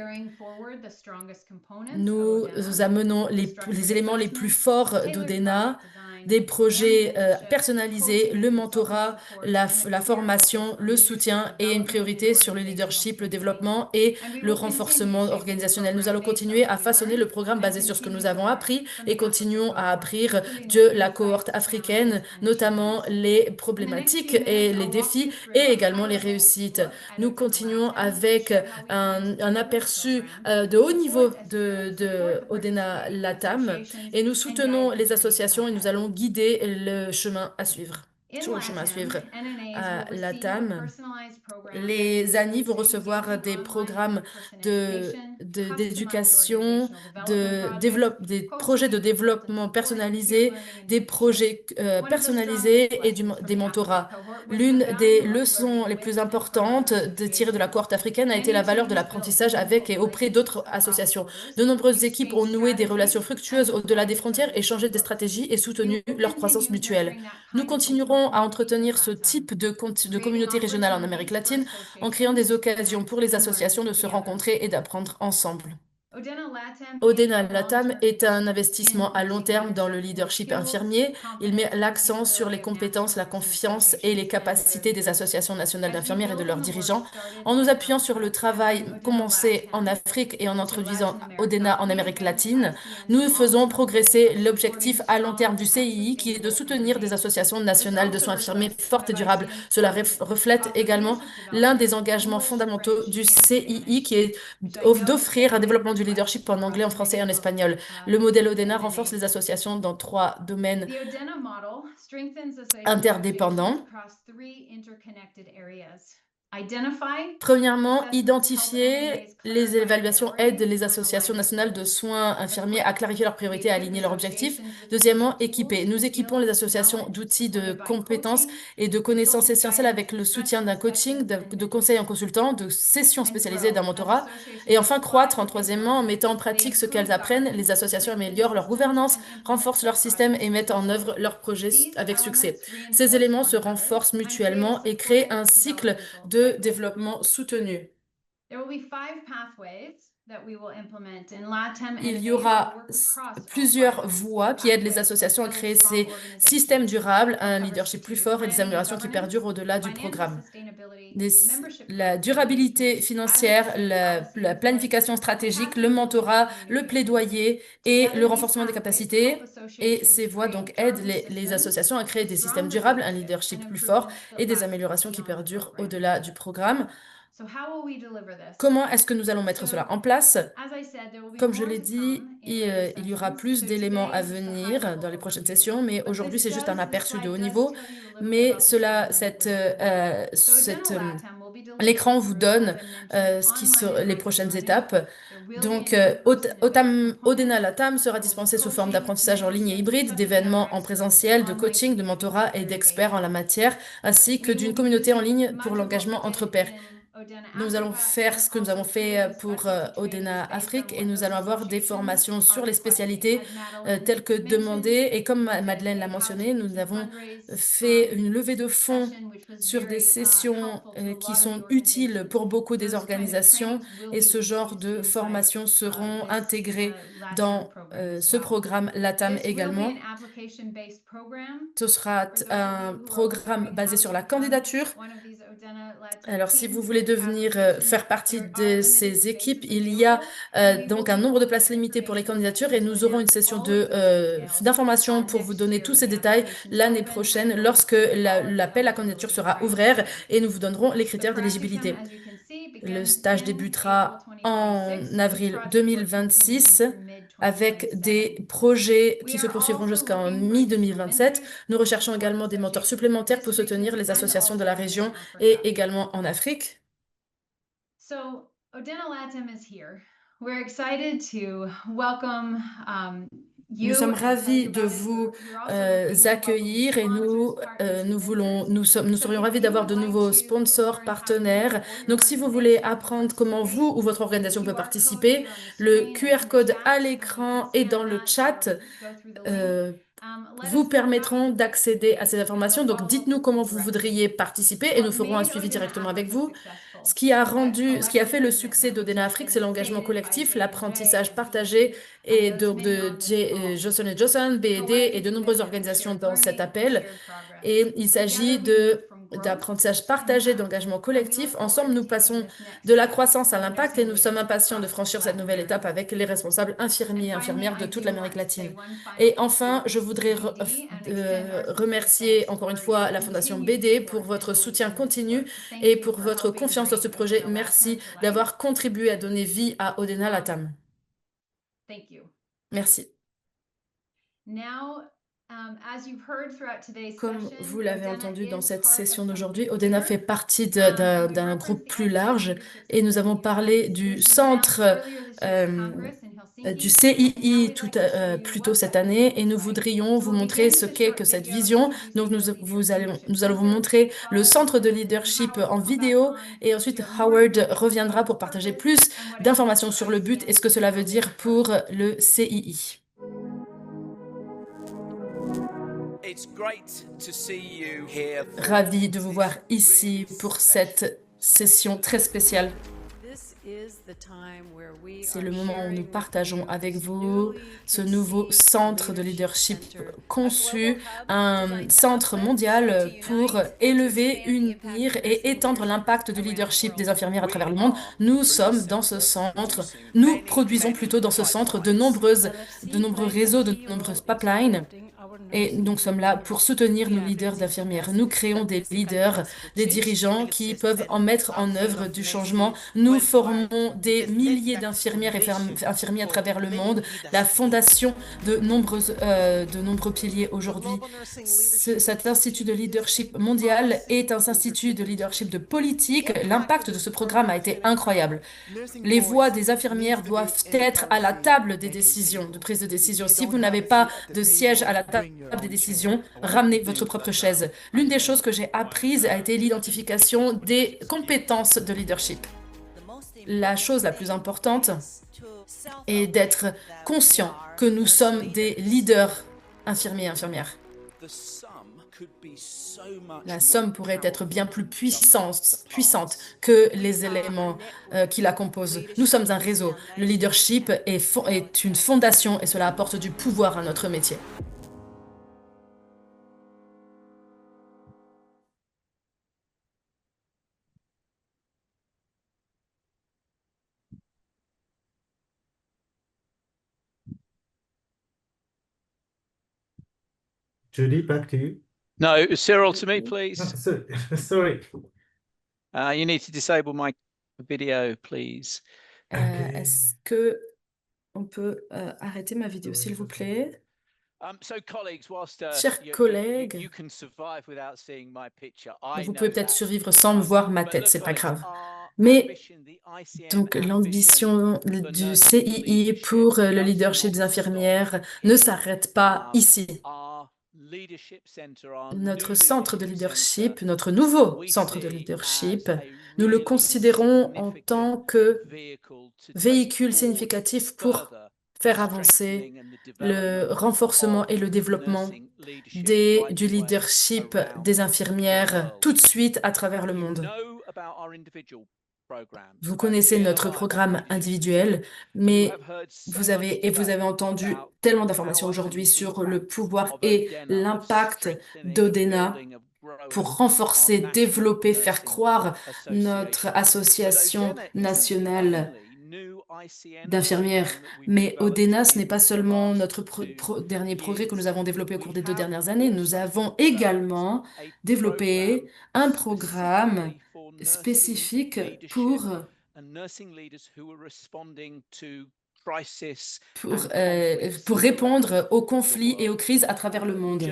Nous amenons les éléments les plus forts d'Odena, des projets personnalisés, le mentorat, la formation, le soutien et une priorité sur le leadership, le développement et le renforcement organisationnel. Nous allons continuer à façonner le programme basé sur ce que nous avons appris et continuons à apprendre de la cohorte africaine, notamment les problématiques et les défis et également les réussites. Nous continuons avec un aperçu de haut niveau de Odena Latam et nous soutenons les associations et nous allons guider le chemin à suivre. sur le chemin à suivre. À LATAM, les ANI vont recevoir des programmes d'éducation, des projets de développement personnalisés, des projets personnalisés et des mentorats. L'une des leçons les plus importantes tirées de la cohorte africaine a été la valeur de l'apprentissage avec et auprès d'autres associations. De nombreuses équipes ont noué des relations fructueuses au-delà des frontières, échangé des stratégies et soutenu leur croissance mutuelle. Nous continuerons à entretenir ce type de communauté régionale en Amérique latine en créant des occasions pour les associations de se rencontrer et d'apprendre ensemble. Odena Latam est un investissement à long terme dans le leadership infirmier. Il met l'accent sur les compétences, la confiance et les capacités des associations nationales d'infirmières et de leurs dirigeants. En nous appuyant sur le travail commencé en Afrique et en introduisant Odena en Amérique latine, nous faisons progresser l'objectif à long terme du CII qui est de soutenir des associations nationales de soins infirmiers fortes et durables. Cela reflète également l'un des engagements fondamentaux du CII qui est d'offrir un développement du leadership en anglais, en français et en espagnol. Le modèle Odena renforce les associations dans 3 domaines interdépendants. Premièrement, identifier les évaluations aident les associations nationales de soins infirmiers à clarifier leurs priorités et à aligner leurs objectifs. Deuxièmement, équiper. Nous équipons les associations d'outils de compétences et de connaissances essentielles avec le soutien d'un coaching, de conseils en consultant, de sessions spécialisées, d'un mentorat. Et enfin, croître en troisièmement, en mettant en pratique ce qu'elles apprennent, les associations améliorent leur gouvernance, renforcent leur système et mettent en œuvre leurs projets avec succès. Ces éléments se renforcent mutuellement et créent un cycle de développement soutenu. Il y aura plusieurs voies qui aident les associations à créer ces systèmes durables, un leadership plus fort et des améliorations qui perdurent au-delà du programme. La durabilité financière, la planification stratégique, le mentorat, le plaidoyer et le renforcement des capacités. Et ces voies donc aident les associations à créer des systèmes durables, un leadership plus fort et des améliorations qui perdurent au-delà du programme. Comment est-ce que nous allons mettre cela en place? Comme je l'ai dit, il y aura plus d'éléments à venir dans les prochaines sessions, mais aujourd'hui, c'est juste un aperçu de haut niveau. Mais l'écran vous donne les prochaines étapes. Donc, Odena Latam sera dispensé sous forme d'apprentissage en ligne et hybride, d'événements en présentiel, de coaching, de mentorat et d'experts en la matière, ainsi que d'une communauté en ligne pour l'engagement entre pairs. Nous allons faire ce que nous avons fait pour Odena Afrique et nous allons avoir des formations sur les spécialités telles que demandées. Et comme Madeleine l'a mentionné, nous avons fait une levée de fonds sur des sessions qui sont utiles pour beaucoup des organisations et ce genre de formations seront intégrées dans ce programme LATAM également. Ce sera un programme basé sur la candidature. Alors, si vous voulez faire partie de ces équipes, il y a donc un nombre de places limitées pour les candidatures et nous aurons une session d'information pour vous donner tous ces détails l'année prochaine lorsque l'appel à candidature sera ouvert et nous vous donnerons les critères d'éligibilité. Le stage débutera en avril 2026 avec des projets qui se poursuivront jusqu'en mi-2027. Nous recherchons également des mentors supplémentaires pour soutenir les associations de la région et également en Afrique. Nous sommes ravis de vous accueillir et nous serions ravis d'avoir de nouveaux sponsors, partenaires. Donc, si vous voulez apprendre comment vous ou votre organisation peut participer, le QR code à l'écran et dans le chat vous permettront d'accéder à ces informations. Donc, dites-nous comment vous voudriez participer et nous ferons un suivi directement avec vous. Ce qui a fait le succès d'Odena Afrique, c'est l'engagement collectif, l'apprentissage partagé et donc de Johnson & Johnson, BED et de nombreuses organisations dans cet appel. Et il s'agit d'apprentissage partagé, d'engagement collectif. Ensemble, nous passons de la croissance à l'impact et nous sommes impatients de franchir cette nouvelle étape avec les responsables infirmiers et infirmières de toute l'Amérique latine. Et enfin, je voudrais remercier encore une fois la Fondation BD pour votre soutien continu et pour votre confiance dans ce projet. Merci d'avoir contribué à donner vie à Odena Latam. Merci. Comme vous l'avez entendu dans cette session d'aujourd'hui, Odena fait partie d'un groupe plus large et nous avons parlé du centre du CII plus tôt cette année et nous voudrions vous montrer ce qu'est que cette vision. Donc nous allons vous montrer le centre de leadership en vidéo et ensuite Howard reviendra pour partager plus d'informations sur le but et ce que cela veut dire pour le CII. Ravi de vous voir ici pour cette session très spéciale. C'est le moment où nous partageons avec vous ce nouveau centre de leadership conçu, un centre mondial pour élever, unir et étendre l'impact du leadership des infirmières à travers le monde. Nous sommes dans ce centre, nous produisons plutôt dans ce centre de nombreux réseaux, de nombreuses pipelines. Et nous sommes là pour soutenir nos leaders d'infirmières. Nous créons des leaders, des dirigeants qui peuvent en mettre en œuvre du changement. Nous formons des milliers d'infirmières et infirmiers à travers le monde. La fondation de nombreux piliers aujourd'hui. Cet institut de leadership mondial est un institut de leadership de politique. L'impact de ce programme a été incroyable. Les voix des infirmières doivent être à la table des décisions, de prise de décision. Si vous n'avez pas de siège à la table des décisions, ramenez votre propre chaise. L'une des choses que j'ai apprises a été l'identification des compétences de leadership. La chose la plus importante est d'être conscient que nous sommes des leaders infirmiers et infirmières. La somme pourrait être bien plus puissante que les éléments qui la composent. Nous sommes un réseau. Le leadership est une fondation et cela apporte du pouvoir à notre métier. Judy, back to you. No, Cyril, to me, please. Sorry. You need to disable my video, please. Est-ce que on peut arrêter ma vidéo, s'il vous plaît? Chers collègues, vous pouvez peut-être survivre sans me voir ma tête, c'est pas grave. Mais donc l'ambition du CII pour le leadership des infirmières ne s'arrête pas ici. Notre centre de leadership, notre nouveau centre de leadership, nous le considérons en tant que véhicule significatif pour faire avancer le renforcement et le développement du leadership des infirmières tout de suite à travers le monde. Vous connaissez notre programme individuel, mais vous avez entendu tellement d'informations aujourd'hui sur le pouvoir et l'impact d'Odena pour renforcer, développer, faire croire notre association nationale d'infirmières. Mais Odena, ce n'est pas seulement notre dernier progrès que nous avons développé au cours des 2 dernières années. Nous avons également développé un programme spécifique pour répondre aux conflits et aux crises à travers le monde.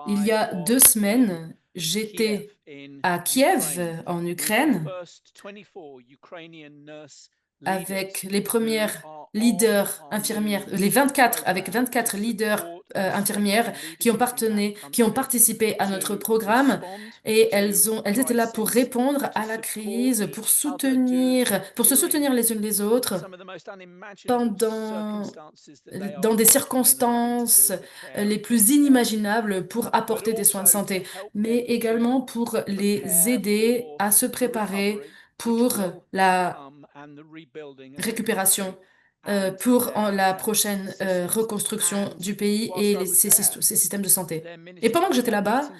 Il y a 2 semaines, j'étais à Kiev, en Ukraine, avec les premières leaders infirmières, avec 24 leaders infirmières qui ont participé à notre programme et elles étaient là pour répondre à la crise, pour se soutenir les unes les autres dans des circonstances les plus inimaginables pour apporter des soins de santé, mais également pour les aider à se préparer pour la récupération, pour la prochaine reconstruction du pays et ses systèmes de santé. Et pendant que j'étais là-bas,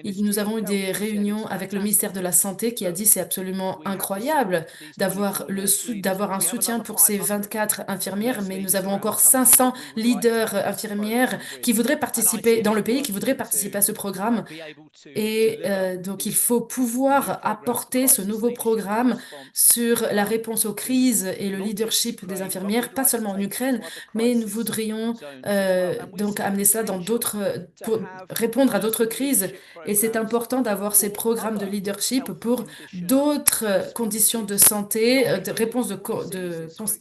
nous avons eu des réunions avec le ministère de la Santé qui a dit c'est absolument incroyable d'avoir un soutien pour ces 24 infirmières, mais nous avons encore 500 leaders infirmières qui voudraient participer dans le pays, qui voudraient participer à ce programme. Et donc, il faut pouvoir apporter ce nouveau programme sur la réponse aux crises et le leadership des infirmières infirmières, pas seulement en Ukraine, mais nous voudrions donc amener ça dans pour répondre à d'autres crises. Et c'est important d'avoir ces programmes de leadership pour d'autres conditions de santé, de réponse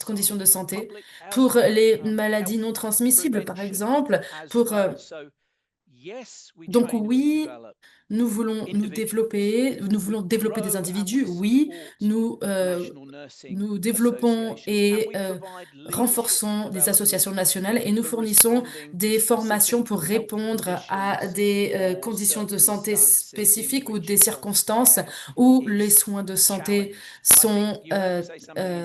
conditions de santé, pour les maladies non transmissibles, par exemple, donc oui, nous voulons développer des individus. Oui, nous développons et renforçons des associations nationales et nous fournissons des formations pour répondre à des conditions de santé spécifiques ou des circonstances où les soins de santé sont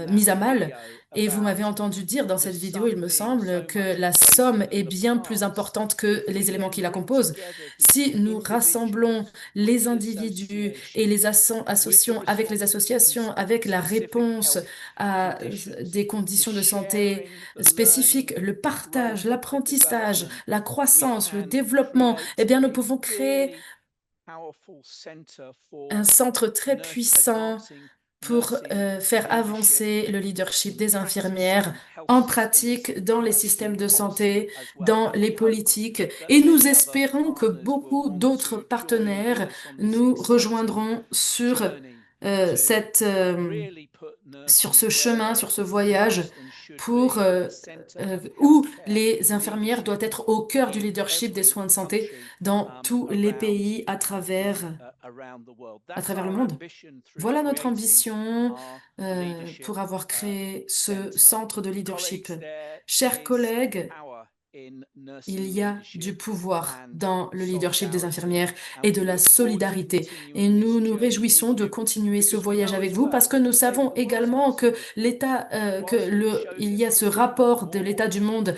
mis à mal. Et vous m'avez entendu dire dans cette vidéo, il me semble, que la somme est bien plus importante que les éléments qui la composent. Si nous rassemblons les individus et les associons avec les associations, avec la réponse à des conditions de santé spécifiques, le partage, l'apprentissage, la croissance, le développement, eh bien, nous pouvons créer un centre très puissant pour faire avancer le leadership des infirmières en pratique dans les systèmes de santé, dans les politiques. Et nous espérons que beaucoup d'autres partenaires nous rejoindront sur sur ce chemin, sur ce voyage où les infirmières doivent être au cœur du leadership des soins de santé dans tous les pays à travers le monde. Voilà notre ambition pour avoir créé ce centre de leadership. Chers collègues, il y a du pouvoir dans le leadership des infirmières et de la solidarité. Et nous nous réjouissons de continuer ce voyage avec vous parce que nous savons également que il y a ce rapport de l'état du monde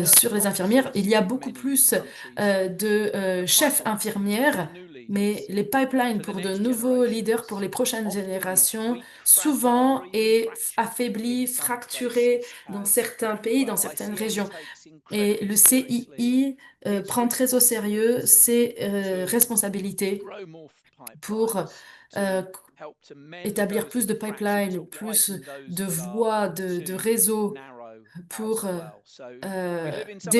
sur les infirmières. Il y a beaucoup plus de chefs infirmières, mais les pipelines pour de nouveaux leaders pour les prochaines générations souvent est affaibli, fracturé dans certains pays, dans certaines régions. Et le CII prend très au sérieux ses responsabilités pour établir plus de pipelines, plus de voies, de réseaux pour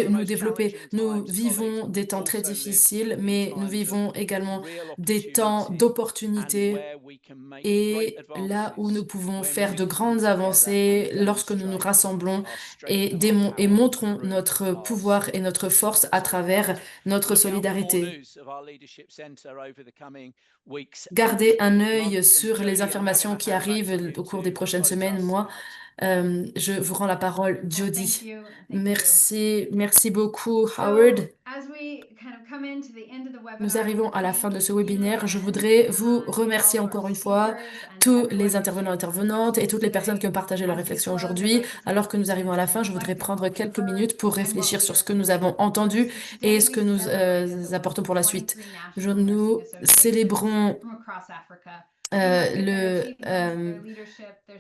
nous développer. Nous vivons des temps très difficiles, mais nous vivons également des temps d'opportunité et là où nous pouvons faire de grandes avancées lorsque nous nous rassemblons et montrons notre pouvoir et notre force à travers notre solidarité. Gardez un œil sur les informations qui arrivent au cours des prochaines semaines, mois. Je vous rends la parole, Jody. Merci beaucoup, Howard. Nous arrivons à la fin de ce webinaire. Je voudrais vous remercier encore une fois, tous les intervenants et intervenantes et toutes les personnes qui ont partagé leurs réflexions aujourd'hui. Alors que nous arrivons à la fin, je voudrais prendre quelques minutes pour réfléchir sur ce que nous avons entendu et ce que nous apportons pour la suite. Nous célébrons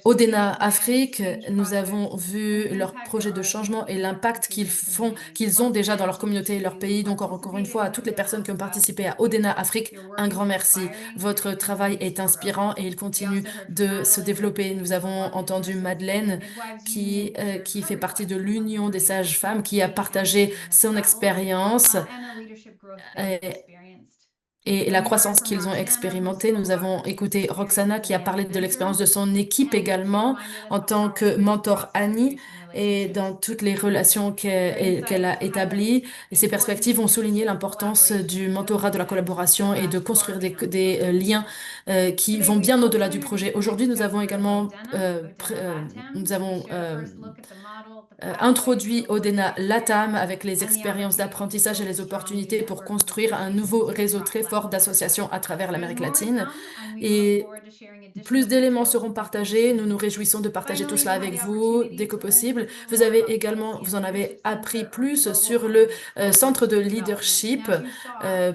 Odena Afrique. Nous avons vu leur projet de changement et l'impact qu'ils ont déjà dans leur communauté et leur pays. Donc, encore une fois, à toutes les personnes qui ont participé à Odena Afrique, un grand merci. Votre travail est inspirant et il continue de se développer. Nous avons entendu Madeleine qui fait partie de l'Union des sages-femmes, qui a partagé son expérience et la croissance qu'ils ont expérimentée. Nous avons écouté Roxana qui a parlé de l'expérience de son équipe également en tant que mentor Annie et dans toutes les relations qu'elle a établies. Et ces perspectives ont souligné l'importance du mentorat, de la collaboration et de construire des liens qui vont bien au-delà du projet. Aujourd'hui, nous avons également introduit Odena Latam avec les expériences d'apprentissage et les opportunités pour construire un nouveau réseau très fort d'associations à travers l'Amérique latine. Et plus d'éléments seront partagés. Nous nous réjouissons de partager tout cela avec vous dès que possible. Vous en avez appris plus sur le centre de leadership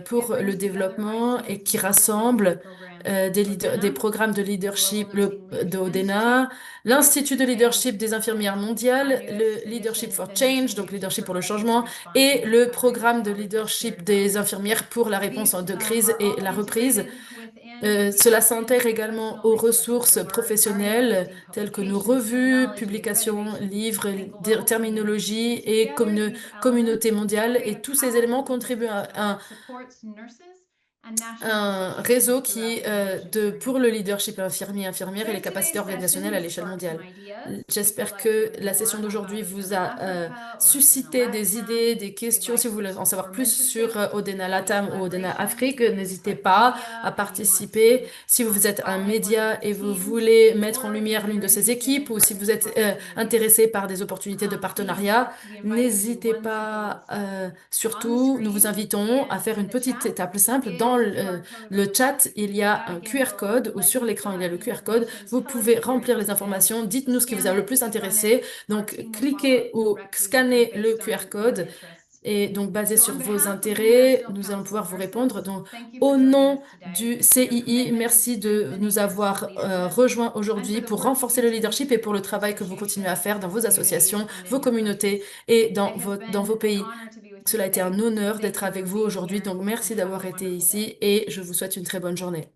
pour le développement et qui rassemble des programmes de leadership de Odena, l'Institut de leadership des infirmières mondiales, le Leadership for Change, donc leadership pour le changement, et le programme de leadership des infirmières pour la réponse de crise et la reprise. Cela s'intègre également aux ressources professionnelles telles que nos revues, publications, livres, terminologie et communauté mondiale. Et tous ces éléments contribuent à un réseau pour le leadership infirmière et les capacités organisationnelles à l'échelle mondiale. J'espère que la session d'aujourd'hui vous a suscité des idées, des questions. Si vous voulez en savoir plus sur Odena Latam ou Odena Afrique, n'hésitez pas à participer. Si vous êtes un média et vous voulez mettre en lumière l'une de ces équipes ou si vous êtes intéressé par des opportunités de partenariat, n'hésitez pas. Surtout, nous vous invitons à faire une petite étape simple. Dans le chat, il y a un QR code ou sur l'écran, il y a le QR code. Vous pouvez remplir les informations. Dites-nous ce qui vous a le plus intéressé. Donc, cliquez ou scannez le QR code. Et donc, basé sur vos intérêts, nous allons pouvoir vous répondre. Donc, au nom du CII, merci de nous avoir rejoints aujourd'hui pour renforcer le leadership et pour le travail que vous continuez à faire dans vos associations, vos communautés et dans vos pays. Cela a été un honneur d'être avec vous aujourd'hui. Donc, merci d'avoir été ici et je vous souhaite une très bonne journée.